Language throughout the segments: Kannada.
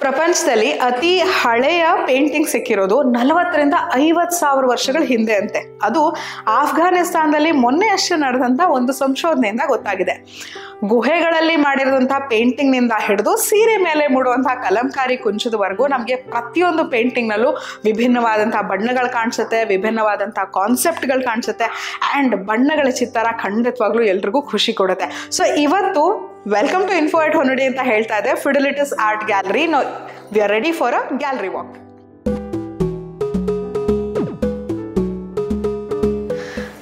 ಪ್ರಪಂಚದಲ್ಲಿ ಅತಿ ಹಳೆಯ ಪೇಂಟಿಂಗ್ ಸಿಕ್ಕಿರೋದು 40ರಿಂದ 50,000 ವರ್ಷಗಳ ಹಿಂದೆ ಅಂತೆ. ಅದು ಆಫ್ಘಾನಿಸ್ತಾನದಲ್ಲಿ ಮೊನ್ನೆ ಅಷ್ಟೇ ನಡೆದಂಥ ಒಂದು ಸಂಶೋಧನೆಯಿಂದ ಗೊತ್ತಾಗಿದೆ. ಗುಹೆಗಳಲ್ಲಿ ಮಾಡಿರುವಂತಹ ಪೇಂಟಿಂಗ್ನಿಂದ ಹಿಡಿದು ಸೀರೆ ಮೇಲೆ ಮೂಡುವಂತಹ ಕಲಂಕಾರಿ ಕುಂಚದವರೆಗೂ ನಮಗೆ ಪ್ರತಿಯೊಂದು ಪೇಂಟಿಂಗ್ನಲ್ಲೂ ವಿಭಿನ್ನವಾದಂತಹ ಬಣ್ಣಗಳು ಕಾಣಿಸುತ್ತೆ, ವಿಭಿನ್ನವಾದಂತಹ ಕಾನ್ಸೆಪ್ಟ್ಗಳು ಕಾಣಿಸುತ್ತೆ. ಆ್ಯಂಡ್ ಬಣ್ಣಗಳ ಚಿತ್ತಾರ ಖಂಡಿತವಾಗ್ಲೂ ಎಲ್ರಿಗೂ ಖುಷಿ ಕೊಡುತ್ತೆ. ಸೊ ಇವತ್ತು ವೆಲ್ಕಮ್ ಟು ಇನ್ಫೋ ಎಟ್ ಹೊನ್ನಡಿ ಅಂತ ಹೇಳ್ತಾ ಇದೆ ಫಿಡೆಲಿಟಿಸ್ ಆರ್ಟ್ ಗ್ಯಾಲರಿ. ನಾವು we are ready for a gallery walk.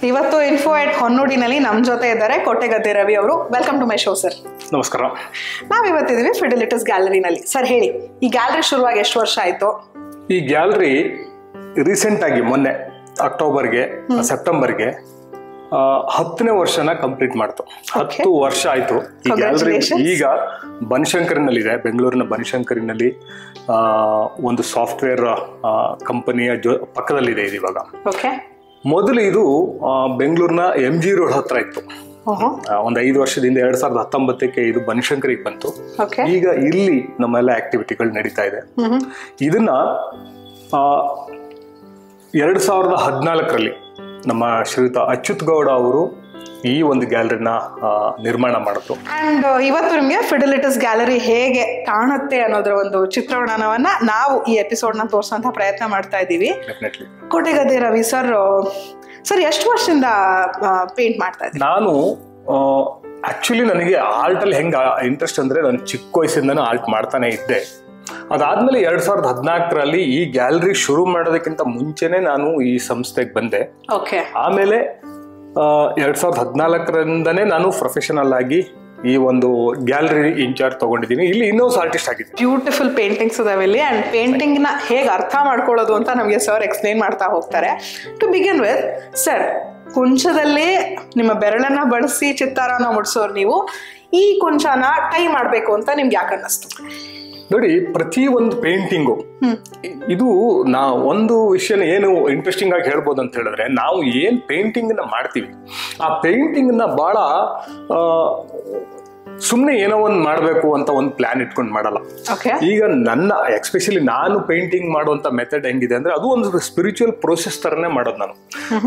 ಇವತ್ತು ಇನ್ಫೋ ಎಟ್ ಹೊನ್ನೂಡಿನಲ್ಲಿ ನಮ್ಮ ಜೊತೆ ಇದ್ದಾರೆ ಕೋಟೆಗದ್ದೆ ರವಿ ಅವರು. Welcome to my show sir. ನಮಸ್ಕಾರ. ನಾವಿವತ್ತಿದ್ದೀವಿ ಫಿಡೆಲಿಟಿಸ್ ಗ್ಯಾಲರಿನಲ್ಲಿ. ಸರ್ ಹೇಳಿ, ಈ ಗ್ಯಾಲರಿ ಶುರುವಾಗಿ ಎಷ್ಟು ವರ್ಷ ಆಯಿತು? ಈ ಗ್ಯಾಲರಿ ರೀಸೆಂಟ್ ಆಗಿ ಮೊನ್ನೆ ಸೆಪ್ಟೆಂಬರ್ಗೆ 10ನೇ ವರ್ಷನ ಕಂಪ್ಲೀಟ್ ಮಾಡ್ತು. 10 ವರ್ಷ ಆಯ್ತು ಈ ಗ್ಯಾಲರಿ. ಈಗ ಬನಶಂಕರಿನಲ್ಲಿದೆ, ಬೆಂಗಳೂರಿನ ಬನಶಂಕರಿನಲ್ಲಿ ಒಂದು ಸಾಫ್ಟ್ವೇರ್ ಕಂಪನಿಯ ಪಕ್ಕದಲ್ಲಿದೆ ಇದು ಇವಾಗ. ಮೊದಲು ಇದು ಬೆಂಗಳೂರಿನ MG ರೋಡ್ ಹತ್ರ ಇತ್ತು. ಒಂದು 5 ವರ್ಷದಿಂದ 2019ಕ್ಕೆ ಇದು ಬನಶಂಕರಿಗೆ ಬಂತು. ಈಗ ಇಲ್ಲಿ ನಮ್ಮೆಲ್ಲ ಆಕ್ಟಿವಿಟಿಗಳು ನಡೀತಾ ಇದೆ. ಇದನ್ನ 2014ರಲ್ಲಿ ನಮ್ಮ ಶ್ರೀಯುತ ಅಚ್ಯುತ್ ಗೌಡ ಅವರು ಈ ಒಂದು ಗ್ಯಾಲರಿನ ನಿರ್ಮಾಣ ಮಾಡಿದ್ರು. ಅಂಡ್ ಇವತ್ತು ನಿಮಗೆ ಫಿಡೆಲಿಟಿಸ್ ಗ್ಯಾಲರಿ ಹೇಗೆ ಕಾಣುತ್ತೆ ಅನ್ನೋದ್ರ ಒಂದು ಚಿತ್ರಣವನ್ನ ನಾವು ಈ ಎಪಿಸೋಡ್ನ ತೋರಿಸುವಂತ ಪ್ರಯತ್ನ ಮಾಡ್ತಾ ಇದ್ದೀವಿ. ಕೋಟೆಗದ್ದೆ ರವಿ ಸರ್ ಎಷ್ಟು ವರ್ಷದಿಂದ ಪೇಂಟ್ ಮಾಡ್ತಾ ಇದ್ದೀನಿ? ನಾನು ಆಕ್ಚುಲಿ ನನಗೆ ಆರ್ಟಲ್ಲಿ ಹೆಂಗೆ ಇಂಟ್ರೆಸ್ಟ್ ಅಂದ್ರೆ ನಾನು ಚಿಕ್ಕ ವಯಸ್ಸಿಂದನೂ ಆರ್ಟ್ ಮಾಡ್ತಾನೆ ಇದ್ದೆ. ಅದಾದ್ಮೇಲೆ 2014ರಲ್ಲಿ ಈ ಗ್ಯಾಲರಿ ಶುರು ಮಾಡೋದಕ್ಕಿಂತ ಮುಂಚೆನೆ ನಾನು ಈ ಸಂಸ್ಥೆಗೆ ಬಂದೆ. ಆಮೇಲೆ 2014ರಿಂದನೇ ನಾನು ಪ್ರೊಫೆಷನಲ್ ಆಗಿ ಈ ಒಂದು ಗ್ಯಾಲರಿ ಇನ್ಚಾರ್ಜ್ ತಗೊಂಡಿದ್ದೀನಿ. ಇಲ್ಲಿ ಇನ್ನೊಂದು ಆರ್ಟಿಸ್ಟ್ ಆಗಿದೆ. ಬ್ಯೂಟಿಫುಲ್ ಪೇಂಟಿಂಗ್ಸ್ ಇದಾವೆ ಇಲ್ಲಿ. ಅಂಡ್ ಪೇಂಟಿಂಗ್ ನ ಹೇಗೆ ಅರ್ಥ ಮಾಡ್ಕೊಳ್ಳೋದು ಅಂತ ನಮಗೆ ಸರ್ ಎಕ್ಸ್ಪ್ಲೇನ್ ಮಾಡ್ತಾ ಹೋಗ್ತಾರೆ. ಟು ಬಿಗಿನ್ ವಿತ್ ಸರ್, ಕುಂಚದಲ್ಲಿ ನಿಮ್ಮ ಬೆರಳನ್ನ ಬಳಸಿ ಚಿತ್ತಾರನ ಮುಡ್ಸೋರು ನೀವು. ಈ ಕುಂಚನ ಟೈ ಮಾಡ್ಬೇಕು ಅಂತ ನಿಮ್ಗೆ ಯಾಕೆ ಅನ್ನಿಸ್ತು? ನೋಡಿ, ಪ್ರತಿ ಒಂದು ಪೇಂಟಿಂಗು ಇದು ಒಂದು ವಿಷಯನ ಏನು ಇಂಟ್ರೆಸ್ಟಿಂಗ್ ಆಗಿ ಹೇಳ್ಬೋದು ಅಂತ ಹೇಳಿದ್ರೆ, ನಾವು ಏನ್ ಪೇಂಟಿಂಗ್ ನ ಮಾಡ್ತೀವಿ ಆ ಪೇಂಟಿಂಗ್ ನ ಬಹಳ ಸುಮ್ಮನೆ ಏನೋ ಒಂದು ಮಾಡಬೇಕು ಅಂತ ಒಂದು ಪ್ಲಾನ್ ಇಟ್ಕೊಂಡು ಮಾಡಲ್ಲ. ಈಗ ಎಸ್ಪೆಷಲಿ ನಾನು ಪೇಂಟಿಂಗ್ ಮಾಡುವಂತ ಮೆಥಡ್ ಹೆಂಗಿದೆ ಅಂದ್ರೆ, ಅದು ಒಂದು ಸ್ಪಿರಿಚುವಲ್ ಪ್ರೋಸೆಸ್ ತರನೇ ಮಾಡೋದು.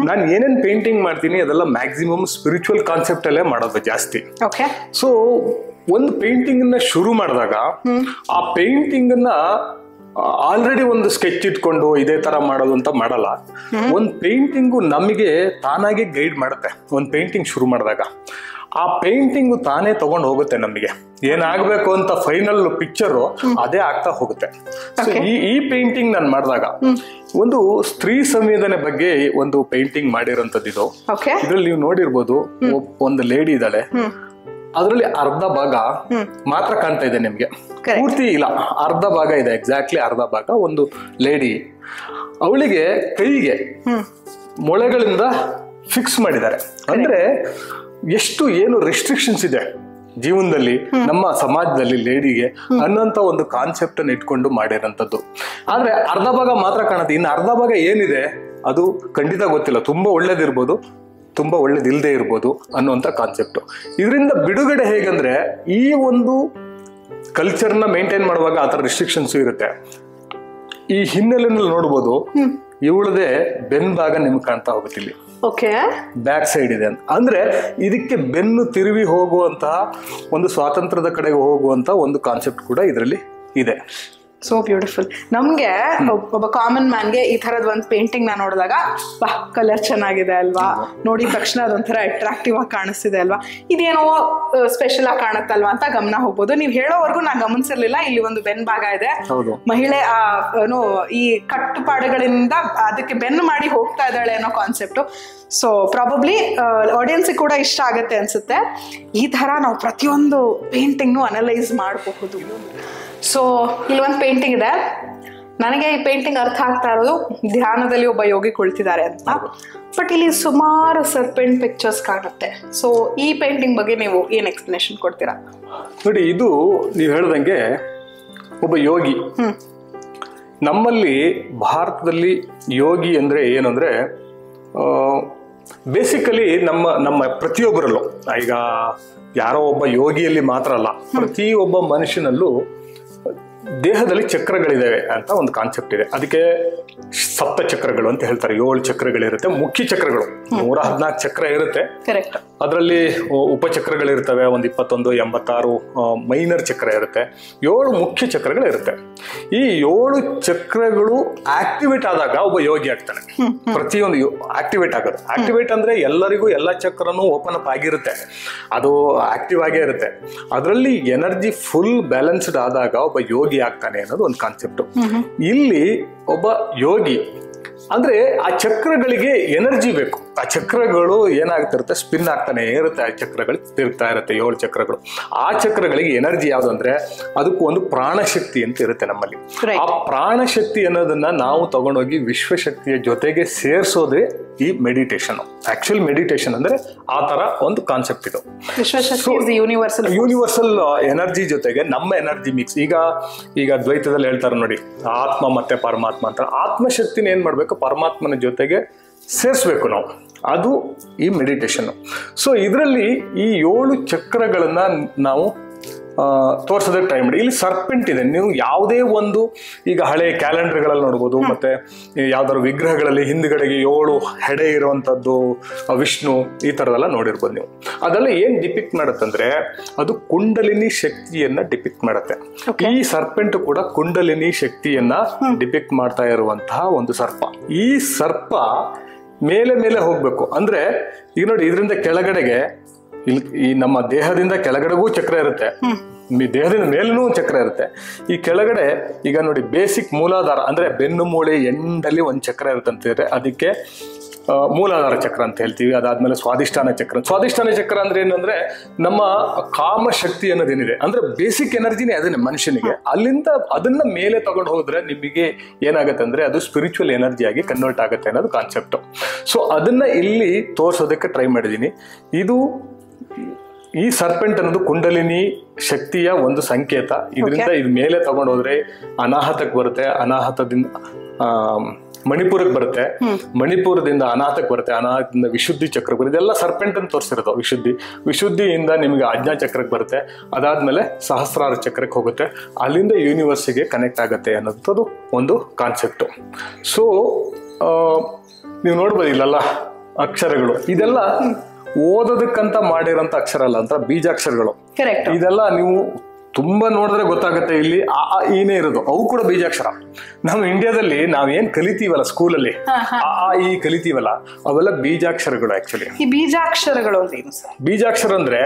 ನಾನು ಏನೇನ್ ಪೇಂಟಿಂಗ್ ಮಾಡ್ತೀನಿ ಅದೆಲ್ಲ ಮ್ಯಾಕ್ಸಿಮಮ್ ಸ್ಪಿರಿಚುವಲ್ ಕಾನ್ಸೆಪ್ಟ್ ಅಲ್ಲೇ ಮಾಡೋದು ಜಾಸ್ತಿ. ಸೊ ಒಂದು ಪೇಂಟಿಂಗ್ ನ ಶುರು ಮಾಡಿದಾಗ ಆ ಪೇಂಟಿಂಗ್ ನ ಆಲ್ರೆಡಿ ಒಂದು ಸ್ಕೆಚ್ ಇಟ್ಕೊಂಡು ಇದೇ ತರ ಮಾಡೋದು ಅಂತ ಮಾಡಲ್ಲ. ಒಂದು ಪೇಂಟಿಂಗು ನಮಗೆ ತಾನಾಗೆ ಗೈಡ್ ಮಾಡುತ್ತೆ. ಒಂದು ಪೇಂಟಿಂಗ್ ಶುರು ಮಾಡಿದಾಗ ಆ ಪೇಂಟಿಂಗು ತಾನೇ ತಗೊಂಡು ಹೋಗುತ್ತೆ. ನಮಗೆ ಏನಾಗಬೇಕು ಅಂತ ಫೈನಲ್ ಪಿಕ್ಚರು ಅದೇ ಆಗ್ತಾ ಹೋಗುತ್ತೆ. ಸೊ ಈ ಪೇಂಟಿಂಗ್ ನಾನು ಮಾಡಿದಾಗ ಒಂದು ಸ್ತ್ರೀ ಸಂವೇದನೆ ಬಗ್ಗೆ ಒಂದು ಪೇಂಟಿಂಗ್ ಮಾಡಿರೋಂಥದ್ದು ಇದು. ಇದ್ರಲ್ಲಿ ನೀವು ನೋಡಿರ್ಬೋದು, ಒಂದು ಲೇಡಿ ಇದ್ದಾಳೆ, ಅದರಲ್ಲಿ ಅರ್ಧ ಭಾಗ ಮಾತ್ರ ಕಾಣ್ತಾ ಇದೆ ನಿಮ್ಗೆ, ಪೂರ್ತಿ ಇಲ್ಲ, ಅರ್ಧ ಭಾಗ ಇದೆ, ಎಕ್ಸಾಕ್ಟ್ಲಿ ಅರ್ಧ ಭಾಗ. ಒಂದು ಲೇಡಿ, ಅವಳಿಗೆ ಕೈಗೆ ಮೊಳೆಗಳಿಂದ ಫಿಕ್ಸ್ ಮಾಡಿದ್ದಾರೆ. ಅಂದ್ರೆ ಎಷ್ಟು ಏನು ರೆಸ್ಟ್ರಿಕ್ಷನ್ಸ್ ಇದೆ ಜೀವನದಲ್ಲಿ, ನಮ್ಮ ಸಮಾಜದಲ್ಲಿ ಲೇಡಿಗೆ ಅನ್ನೋಂಥ ಒಂದು ಕಾನ್ಸೆಪ್ಟ್ ಅನ್ನು ಇಟ್ಕೊಂಡು ಮಾಡಿರೋಂಥದ್ದು. ಆದ್ರೆ ಅರ್ಧ ಭಾಗ ಮಾತ್ರ ಕಾಣುತ್ತೆ, ಇನ್ನು ಅರ್ಧ ಭಾಗ ಏನಿದೆ ಅದು ಖಂಡಿತ ಗೊತ್ತಿಲ್ಲ. ತುಂಬಾ ಒಳ್ಳೇದಿರ್ಬೋದು, ತುಂಬಾ ಒಳ್ಳೇದಿಲ್ಲದೆ ಇರ್ಬೋದು ಅನ್ನುವಂಥ ಕಾನ್ಸೆಪ್ಟ್. ಇದರಿಂದ ಬಿಡುಗಡೆ ಹೇಗಂದ್ರೆ, ಈ ಒಂದು ಕಲ್ಚರ್ನ ಮೇಂಟೈನ್ ಮಾಡುವಾಗ ಆ ಥರ ರಿಸ್ಟ್ರಿಕ್ಷನ್ಸ್ ಇರುತ್ತೆ. ಈ ಹಿನ್ನೆಲೆಯಲ್ಲಿ ನೋಡ್ಬೋದು, ಇವಳದೇ ಬೆನ್ ಭಾಗ ನಿಮ್ಗೆ ಕಾಣ್ತಾ ಹೋಗುತ್ತೆ ಇಲ್ಲಿ, ಬ್ಯಾಕ್ ಸೈಡ್ ಇದೆ ಅಂತ. ಅಂದ್ರೆ ಇದಕ್ಕೆ ಬೆನ್ನು ತಿರುವಿ ಹೋಗುವಂತಹ ಒಂದು ಸ್ವಾತಂತ್ರ್ಯದ ಕಡೆಗೆ ಹೋಗುವಂತ ಒಂದು ಕಾನ್ಸೆಪ್ಟ್ ಕೂಡ ಇದರಲ್ಲಿ ಇದೆ. So beautiful. ನಮ್ಗೆ ಒಬ್ಬ ಕಾಮನ್ ಮ್ಯಾನ್ಗೆ ಈ ತರದ್ ಒಂದು ಪೇಂಟಿಂಗ್ ನ ನೋಡಿದಾಗ, ಕಲರ್ ಚೆನ್ನಾಗಿದೆ ಅಲ್ವಾ, ನೋಡಿದ ತಕ್ಷಣ ಅದೊಂಥರ ಅಟ್ರಾಕ್ಟಿವ್ ಆಗಿ ಕಾಣಿಸ್ತಿದೆ ಅಲ್ವಾ, ಇದೇನೋ ಸ್ಪೆಷಲ್ ಆಗಿ ಕಾಣುತ್ತಲ್ವಾ ಅಂತ ಗಮನ ಹೋಗ್ಬೋದು. ನೀವ್ ಹೇಳೋವರೆಗೂ ನಾನು ಗಮನಿಸಿರ್ಲಿಲ್ಲ ಇಲ್ಲಿ ಒಂದು ಬೆನ್ ಭಾಗ ಇದೆ. ಮಹಿಳೆ ಈ ಕಟ್ಟುಪಾಡುಗಳಿಂದ ಅದಕ್ಕೆ ಬೆನ್ನು ಮಾಡಿ ಹೋಗ್ತಾ ಇದ್ದಾಳೆ ಅನ್ನೋ ಕಾನ್ಸೆಪ್ಟ್. ಸೊ ಪ್ರಾಬಬ್ಲಿ ಆಡಿಯನ್ಸ್ ಕೂಡ ಇಷ್ಟ ಆಗತ್ತೆ ಅನ್ಸುತ್ತೆ. ಈ ತರ ನಾವು ಪ್ರತಿಯೊಂದು ಪೇಂಟಿಂಗ್ನು ಅನಲೈಸ್ ಮಾಡಬಹುದು. ಸೊ ಇಲ್ಲೊಂದು ಪೇಂಟಿಂಗ್ ಇದೆ. ನನಗೆ ಈ ಪೇಂಟಿಂಗ್ ಅರ್ಥ ಆಗ್ತಾ ಇರೋದು, ಧ್ಯಾನದಲ್ಲಿ ಒಬ್ಬ ಯೋಗಿ ಕುಳಿತಿದ್ದಾರೆ ಅಂತ. ಬಟ್ ಇಲ್ಲಿ ಸುಮಾರು ಸರ್ಪೆಂಟ್ ಪಿಕ್ಚರ್ಸ್ ಕಾಣುತ್ತೆ. ಸೊ ಈ ಪೇಂಟಿಂಗ್ ಬಗ್ಗೆ ನೀವು ಏನ್ ಎಕ್ಸ್ಪ್ಲನೇಷನ್ ಕೊಡ್ತೀರಾ? ನೋಡಿ, ಇದು ನೀವು ಹೇಳ್ದಂಗೆ ಒಬ್ಬ ಯೋಗಿ. ನಮ್ಮಲ್ಲಿ ಭಾರತದಲ್ಲಿ ಯೋಗಿ ಅಂದ್ರೆ ಏನಂದ್ರೆ, ಬೇಸಿಕಲಿ ನಮ್ಮ ಪ್ರತಿಯೊಬ್ಬರಲ್ಲೂ, ಈಗ ಯಾರೋ ಒಬ್ಬ ಯೋಗಿಯಲ್ಲಿ ಮಾತ್ರ ಅಲ್ಲ, ಪ್ರತಿಯೊಬ್ಬ ಮನುಷ್ಯನಲ್ಲೂ ದೇಹದಲ್ಲಿ ಚಕ್ರಗಳಿದಾವೆ ಅಂತ ಒಂದು ಕಾನ್ಸೆಪ್ಟ್ ಇದೆ. ಅದಕ್ಕೆ ಸಪ್ತ ಚಕ್ರಗಳು ಅಂತ ಹೇಳ್ತಾರೆ. 7 ಚಕ್ರಗಳಿರುತ್ತೆ. ಮುಖ್ಯ ಚಕ್ರಗಳು 114 ಚಕ್ರ ಇರುತ್ತೆ. ಅದರಲ್ಲಿ ಉಪಚಕ್ರಗಳಿರ್ತವೆ ಒಂದು 21, 86 ಮೈನರ್ ಚಕ್ರ ಇರುತ್ತೆ. 7 ಮುಖ್ಯ ಚಕ್ರಗಳಿರುತ್ತೆ. ಈ 7 ಚಕ್ರಗಳು ಆಕ್ಟಿವೇಟ್ ಆದಾಗ ಒಬ್ಬ ಯೋಗಿ ಆಗ್ತಾನೆ. ಪ್ರತಿಯೊಂದು ಆಕ್ಟಿವೇಟ್ ಆಗೋದು. ಆಕ್ಟಿವೇಟ್ ಅಂದ್ರೆ ಎಲ್ಲರಿಗೂ ಎಲ್ಲ ಚಕ್ರನೂ ಓಪನ್ ಅಪ್ ಆಗಿರುತ್ತೆ, ಅದು ಆಕ್ಟಿವ್ ಆಗೇ ಇರುತ್ತೆ. ಅದರಲ್ಲಿ ಎನರ್ಜಿ ಫುಲ್ ಬ್ಯಾಲೆನ್ಸ್ಡ್ ಆದಾಗ ಒಬ್ಬ ಯೋಗಿ ಆಗ್ತಾನೆ ಅನ್ನೋದು ಒಂದು ಕಾನ್ಸೆಪ್ಟ್. ಇಲ್ಲಿ ಒಬ್ಬ ಯೋಗಿ ಅಂದ್ರೆ ಆ ಚಕ್ರಗಳಿಗೆ ಎನರ್ಜಿ ಬೇಕು. ಆ ಚಕ್ರಗಳು ಏನಾಗ್ತಿರುತ್ತೆ, ಸ್ಪಿನ್ ಆಗ್ತಾನೆ ಇರುತ್ತೆ. ಆ ಚಕ್ರಗಳು ತಿರುಗ್ತಾ ಇರುತ್ತೆ, 7 ಚಕ್ರಗಳು. ಆ ಚಕ್ರಗಳಿಗೆ ಎನರ್ಜಿ ಯಾವ್ದು ಅಂದ್ರೆ ಅದಕ್ಕೂ ಒಂದು ಪ್ರಾಣಶಕ್ತಿ ಅಂತ ಇರುತ್ತೆ ನಮ್ಮಲ್ಲಿ. ಆ ಪ್ರಾಣಶಕ್ತಿ ಅನ್ನೋದನ್ನ ನಾವು ತಗೊಂಡೋಗಿ ವಿಶ್ವಶಕ್ತಿಯ ಜೊತೆಗೆ ಸೇರಿಸೋದೇ ಈ ಮೆಡಿಟೇಷನ್. ಆಕ್ಚುಯಲ್ ಮೆಡಿಟೇಷನ್ ಅಂದ್ರೆ ಆ ತರ ಒಂದು ಕಾನ್ಸೆಪ್ಟ್ ಇದು. ಯೂನಿವರ್ಸಲ್ ಎನರ್ಜಿ ಜೊತೆಗೆ ನಮ್ಮ ಎನರ್ಜಿ ಮಿಕ್ಸ್. ಈಗ ದ್ವೈತದಲ್ಲಿ ಹೇಳ್ತಾರೆ ನೋಡಿ, ಆತ್ಮ ಮತ್ತೆ ಪರಮಾತ್ಮ ಅಂತ. ಆತ್ಮಶಕ್ತಿನ ಏನ್ ಮಾಡ್ಬೇಕು, ಪರಮಾತ್ಮನ ಜೊತೆಗೆ ಸೇರಿಸ್ಬೇಕು ನಾವು. ಅದು ಈ ಮೆಡಿಟೇಷನ್. ಸೊ ಇದರಲ್ಲಿ ಈ 7 ಚಕ್ರಗಳನ್ನ ನಾವು ತೋರ್ಸೋದಕ್ಕೆ ಟ್ರೈ ಮಾಡಿ. ಇಲ್ಲಿ ಸರ್ಪೆಂಟ್ ಇದೆ. ನೀವು ಯಾವುದೇ ಒಂದು ಈಗ ಹಳೆ ಕ್ಯಾಲೆಂಡರ್ಗಳಲ್ಲಿ ನೋಡ್ಬೋದು, ಮತ್ತೆ ಯಾವ್ದಾದ್ರು ವಿಗ್ರಹಗಳಲ್ಲಿ ಹಿಂದ್ಗಡೆಗೆ 7 ಹೆಡೆ ಇರುವಂತದ್ದು ವಿಷ್ಣು ಈ ತರದೆಲ್ಲ ನೋಡಿರ್ಬೋದು ನೀವು. ಅದೆಲ್ಲ ಏನ್ ಡಿಪಿಕ್ಟ್ ಮಾಡುತ್ತಂದ್ರೆ ಅದು ಕುಂಡಲಿನಿ ಶಕ್ತಿಯನ್ನ ಡಿಪಿಕ್ಟ್ ಮಾಡುತ್ತೆ. ಈ ಸರ್ಪೆಂಟ್ ಕೂಡ ಕುಂಡಲಿನಿ ಶಕ್ತಿಯನ್ನ ಡಿಪಿಕ್ಟ್ ಮಾಡ್ತಾ ಇರುವಂತಹ ಒಂದು ಸರ್ಪ. ಈ ಸರ್ಪ ಮೇಲೆ ಮೇಲೆ ಹೋಗ್ಬೇಕು ಅಂದ್ರೆ ಈಗ ನೋಡಿ, ಇದರಿಂದ ಕೆಳಗಡೆಗೆ ಈ ನಮ್ಮ ದೇಹದಿಂದ ಕೆಳಗಡೆಗೂ ಚಕ್ರ ಇರುತ್ತೆ, ದೇಹದಿಂದ ಮೇಲೂ ಚಕ್ರ ಇರುತ್ತೆ. ಈ ಕೆಳಗಡೆ ಈಗ ನೋಡಿ, ಬೇಸಿಕ್ ಮೂಲಾಧಾರ ಅಂದ್ರೆ ಬೆನ್ನು ಮೂಳೆ ಎಂಡಲ್ಲಿ ಒಂದು ಚಕ್ರ ಇರುತ್ತೆ ಅಂತಿದ್ರೆ ಅದಕ್ಕೆ ಮೂಲಾಧಾರ ಚಕ್ರ ಅಂತ ಹೇಳ್ತೀವಿ. ಅದಾದ್ಮೇಲೆ ಸ್ವಾಧಿಷ್ಠಾನ ಚಕ್ರ. ಸ್ವಾಧಿಷ್ಠಾನ ಚಕ್ರ ಅಂದ್ರೆ ಏನಂದ್ರೆ ನಮ್ಮ ಕಾಮ ಶಕ್ತಿ ಅನ್ನೋದೇನಿದೆ ಅಂದ್ರೆ ಬೇಸಿಕ್ ಎನರ್ಜಿನೇ ಅದೇನೆ ಮನುಷ್ಯನಿಗೆ. ಅಲ್ಲಿಂದ ಅದನ್ನ ಮೇಲೆ ತಗೊಂಡು ಹೋದ್ರೆ ನಿಮಗೆ ಏನಾಗುತ್ತೆ ಅಂದ್ರೆ ಅದು ಸ್ಪಿರಿಚುವಲ್ ಎನರ್ಜಿ ಆಗಿ ಕನ್ವರ್ಟ್ ಆಗುತ್ತೆ ಅನ್ನೋದು ಕಾನ್ಸೆಪ್ಟ್. ಸೊ ಅದನ್ನ ಇಲ್ಲಿ ತೋರ್ಸೋದಕ್ಕೆ ಟ್ರೈ ಮಾಡಿದೀನಿ. ಈ ಸರ್ಪೆಂಟ್ ಅನ್ನೋದು ಕುಂಡಲಿನಿ ಶಕ್ತಿಯ ಒಂದು ಸಂಕೇತ. ಇದರಿಂದ ಇದು ಮೇಲೆ ತಗೊಂಡು ಹೋದ್ರೆ ಅನಾಹತಕ್ಕೆ ಬರುತ್ತೆ, ಅನಾಹತದಿಂದ ಮಣಿಪುರಕ್ಕೆ ಬರುತ್ತೆ, ಮಣಿಪುರದಿಂದ ಅನಾಹತಕ್ಕೆ ಬರುತ್ತೆ, ಅನಾಹತದಿಂದ ವಿಶುದ್ಧಿ ಚಕ್ರಕ್ಕೆ ಬರುತ್ತೆ. ಇದೆಲ್ಲ ಸರ್ಪೆಂಟ್ ಅಂತ ತೋರಿಸಿರೋದು. ವಿಶುದ್ಧಿಯಿಂದ ನಿಮಗೆ ಆಜ್ಞಾ ಚಕ್ರಕ್ಕೆ ಬರುತ್ತೆ, ಅದಾದ್ಮೇಲೆ ಸಹಸ್ರಾರ ಚಕ್ರಕ್ಕೆ ಹೋಗುತ್ತೆ, ಅಲ್ಲಿಂದ ಯೂನಿವರ್ಸಿಗೆ ಕನೆಕ್ಟ್ ಆಗುತ್ತೆ ಅನ್ನೋದು ಒಂದು ಕಾನ್ಸೆಪ್ಟ್. ಸೊ ನೀವು ನೋಡ್ಬೋದು ಇಲ್ಲೆಲ್ಲ ಅಕ್ಷರಗಳು, ಇದೆಲ್ಲ ಓದೋದಕ್ಕಂತ ಮಾಡಿರೋಂಥ ಅಕ್ಷರ ಅಲ್ಲ ಅಂತ, ಬೀಜಾಕ್ಷರಗಳು. ಇದೆಲ್ಲ ನೀವು ತುಂಬಾ ನೋಡಿದ್ರೆ ಗೊತ್ತಾಗುತ್ತೆ. ಇಲ್ಲಿ ಆ ಈನೇ ಇರೋದು, ಅವು ಕೂಡ ಬೀಜಾಕ್ಷರ. ನಾವು ಇಂಡಿಯಾದಲ್ಲಿ ನಾವೇನ್ ಕಲಿತೀವಲ್ಲ ಸ್ಕೂಲಲ್ಲಿ, ಈ ಕಲಿತೀವಲ್ಲ, ಅವೆಲ್ಲ ಬೀಜಾಕ್ಷರಗಳು. ಆಕ್ಚುಲಿ ಈ ಬೀಜಾಕ್ಷರಗಳು ಬೀಜಾಕ್ಷರ ಅಂದ್ರೆ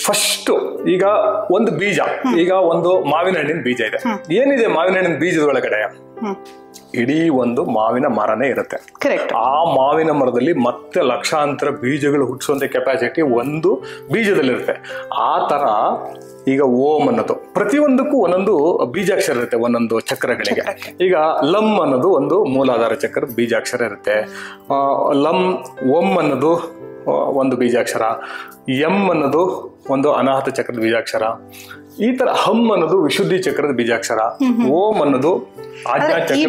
ಫಸ್ಟ್ ಈಗ ಒಂದು ಬೀಜ, ಈಗ ಒಂದು ಮಾವಿನ ಹಣ್ಣಿನ ಬೀಜ ಇದೆ. ಏನಿದೆ ಮಾವಿನ ಹಣ್ಣಿನ ಬೀಜದ ಒಳಗಡೆ? ಇಡೀ ಒಂದು ಮಾವಿನ ಮರನೇ ಇರುತ್ತೆ. ಆ ಮಾವಿನ ಮರದಲ್ಲಿ ಮತ್ತೆ ಲಕ್ಷಾಂತರ ಬೀಜಗಳು ಹುಟ್ಟಿಸುವಂತ ಕೆಪಾಸಿಟಿ ಒಂದು ಬೀಜದಲ್ಲಿರುತ್ತೆ. ಆ ತರ ಈಗ ಓಂ ಅನ್ನೋದು ಪ್ರತಿಯೊಂದಕ್ಕೂ ಒಂದೊಂದು ಬೀಜಾಕ್ಷರ ಇರುತ್ತೆ, ಒಂದೊಂದು ಚಕ್ರಗಳಿಗೆ. ಈಗ ಲಂ ಅನ್ನೋದು ಒಂದು ಮೂಲಾಧಾರ ಚಕ್ರದ ಬೀಜಾಕ್ಷರ ಇರುತ್ತೆ. ಓಂ ಅನ್ನೋದು ಒಂದು ಬೀಜಾಕ್ಷರ, ಎಂ ಅನ್ನೋದು ಒಂದು ಅನಾಹತ ಚಕ್ರದ ಬೀಜಾಕ್ಷರ. ಈ ತರ ಹಮ್ ಅನ್ನೋದು ವಿಶುದ್ಧಿ ಚಕ್ರದ ಬೀಜಾಕ್ಷರ, ಓಂ ಅನ್ನೋದು ಆಜ್ಞಾ ಚಕ್ರ.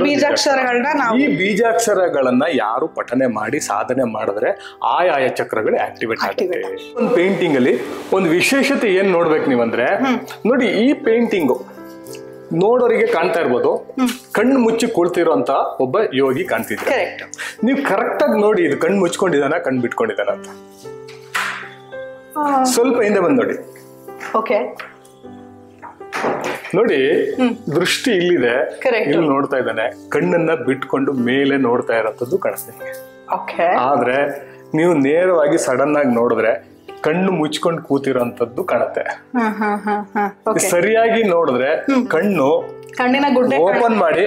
ಈ ಬೀಜಾಕ್ಷರಗಳನ್ನ ಯಾರು ಪಠನೆ ಮಾಡಿ ಸಾಧನೆ ಮಾಡಿದ್ರೆ ಆಯಾಯ ಚಕ್ರಗಳು ಆಕ್ಟಿವೇಟ್ ಆಗುತ್ತೆ. ಒಂದು ಪೇಂಟಿಂಗ್ ಅಲ್ಲಿ ಒಂದು ವಿಶೇಷತೆ ಏನ್ ನೋಡ್ಬೇಕು ನೀವಂದ್ರೆ, ನೋಡಿ ಈ ಪೇಂಟಿಂಗು ನೋಡೋರಿಗೆ ಕಾಣ್ತಾ ಇರ್ಬೋದು, ಕಣ್ಣು ಮುಚ್ಚಿ ಕುಳ್ತಿರೋಂತ ಒಬ್ಬ ಯೋಗಿ ಕಾಣ್ತಿದ್ರೆ ನೀವು ಕರೆಕ್ಟ್ ಆಗಿ ನೋಡಿ, ಇದು ಕಣ್ಣು ಮುಚ್ಕೊಂಡಿದಾನ ಕಣ್ಣು ಬಿಟ್ಕೊಂಡಿದಾನ ಅಂತ. ಸ್ವಲ್ಪ ಹಿಂದೆ ಬಂದ್ ನೋಡಿ. ನೋಡಿ, ದೃಷ್ಟಿ ಇಲ್ಲಿದೆ, ಇಲ್ಲಿ ನೋಡ್ತಾ ಇದ್ದಾನೆ, ಕಣ್ಣನ್ನ ಬಿಟ್ಕೊಂಡು ಮೇಲೆ ನೋಡ್ತಾ ಇರೋಂಥದ್ದು ಕಾಣಿಸ್ತೀನಿ. ಆದ್ರೆ ನೀವು ನೇರವಾಗಿ ಸಡನ್ ಆಗಿ ನೋಡಿದ್ರೆ ಕಣ್ಣು ಮುಚ್ಕೊಂಡು ಕೂತಿರೋಂಥದ್ದು ಕಾಣುತ್ತೆ. ಸರಿಯಾಗಿ ನೋಡಿದ್ರೆ ಕಣ್ಣು ಓಪನ್ ಮಾಡಿ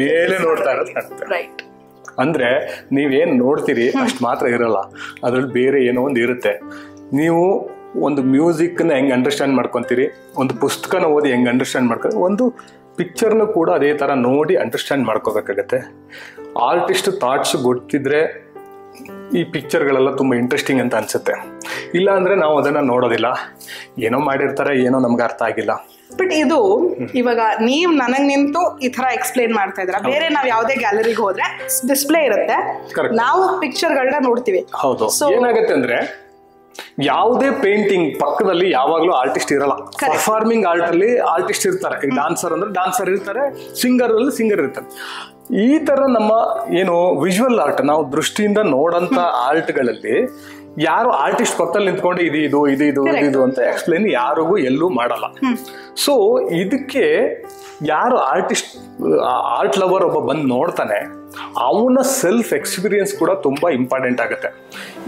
ಮೇಲೆ ನೋಡ್ತಾ ಇರೋದು ಕಾಣುತ್ತೆ. ಅಂದ್ರೆ ನೀವೇನ್ ನೋಡ್ತೀರಿ ಅಷ್ಟು ಮಾತ್ರ ಇರಲ್ಲ, ಅದ್ರಲ್ಲಿ ಬೇರೆ ಏನೋ ಒಂದು ಇರುತ್ತೆ. ನೀವು ಒಂದು ಮ್ಯೂಸಿಕ್ನ ಹೆಂಗ್ ಅಂಡರ್ಸ್ಟ್ಯಾಂಡ್ ಮಾಡ್ಕೊಂತೀರಿ, ಒಂದು ಪುಸ್ತಕನ ಓದಿ ಹೆಂಗ್ ಅಂಡರ್ಸ್ಟ್ಯಾಂಡ್ ಮಾಡ್ಕೊಂಡು, ಒಂದು ಪಿಕ್ಚರ್ನು ಕೂಡ ಅದೇ ತರ ನೋಡಿ ಅಂಡರ್ಸ್ಟ್ಯಾಂಡ್ ಮಾಡ್ಕೋಬೇಕಾಗತ್ತೆ. ಆರ್ಟಿಸ್ಟ್ ಥಾಟ್ಸ್ ಗೊತ್ತಿದ್ರೆ ಈ ಪಿಕ್ಚರ್ಗಳೆಲ್ಲ ತುಂಬಾ ಇಂಟ್ರೆಸ್ಟಿಂಗ್ ಅಂತ ಅನ್ಸುತ್ತೆ. ಇಲ್ಲ ಅಂದ್ರೆ ನಾವು ಅದನ್ನ ನೋಡೋದಿಲ್ಲ, ಏನೋ ಮಾಡಿರ್ತಾರೆ, ಏನೋ ನಮ್ಗೆ ಅರ್ಥ ಆಗಿಲ್ಲ. ಬಟ್ ಇದು ಇವಾಗ ನೀವ್ ನನಗ್ ನಿಂತು ಈ ತರ ಎಕ್ಸ್ಪ್ಲೈನ್ ಮಾಡ್ತಾ ಇದ್ರ, ಬೇರೆ ನಾವ್ ಯಾವ್ದೇ ಗ್ಯಾಲರಿಗೆ ಹೋದ್ರೆ ಡಿಸ್ಪ್ಲೇ ಇರುತ್ತೆ, ನಾವು ಪಿಕ್ಚರ್ಗಳನ್ನ ನೋಡ್ತೀವಿ. ಹೌದು, ಏನಾಗುತ್ತೆ ಅಂದ್ರೆ ಯಾವುದೇ ಪೇಂಟಿಂಗ್ ಪಕ್ಕದಲ್ಲಿ ಯಾವಾಗ್ಲೂ ಆರ್ಟಿಸ್ಟ್ ಇರಲ್ಲ. ಪರ್ಫಾರ್ಮಿಂಗ್ ಆರ್ಟ್ ಅಲ್ಲಿ ಆರ್ಟಿಸ್ಟ್ ಇರ್ತಾರೆ. ಈಗ ಡಾನ್ಸರ್ ಅಂದ್ರೆ ಡಾನ್ಸರ್ ಇರ್ತಾರೆ, ಸಿಂಗರ್ ಅಲ್ಲಿ ಸಿಂಗರ್ ಇರ್ತಾರೆ. ಈ ತರ ನಮ್ಮ ಏನು ವಿಜುವಲ್ ಆರ್ಟ್, ನಾವು ದೃಷ್ಟಿಯಿಂದ ನೋಡಂತ ಆರ್ಟ್ಗಳಲ್ಲಿ ಯಾರು ಆರ್ಟಿಸ್ಟ್ ಪಕ್ಕದಲ್ಲಿ ನಿಂತ್ಕೊಂಡು ಇದು ಅಂತ ಎಕ್ಸ್ಪ್ಲೈನ್ ಯಾರಿಗೂ ಎಲ್ಲೂ ಮಾಡಲ್ಲ. ಸೊ ಇದಕ್ಕೆ ಯಾರು ಆರ್ಟ್ ಲವರ್ ಒಬ್ಬ ಬಂದು ನೋಡ್ತಾನೆ, ಅವನ ಸೆಲ್ಫ್ ಎಕ್ಸ್ಪೀರಿಯನ್ಸ್ ಕೂಡ ತುಂಬಾ ಇಂಪಾರ್ಟೆಂಟ್ ಆಗುತ್ತೆ.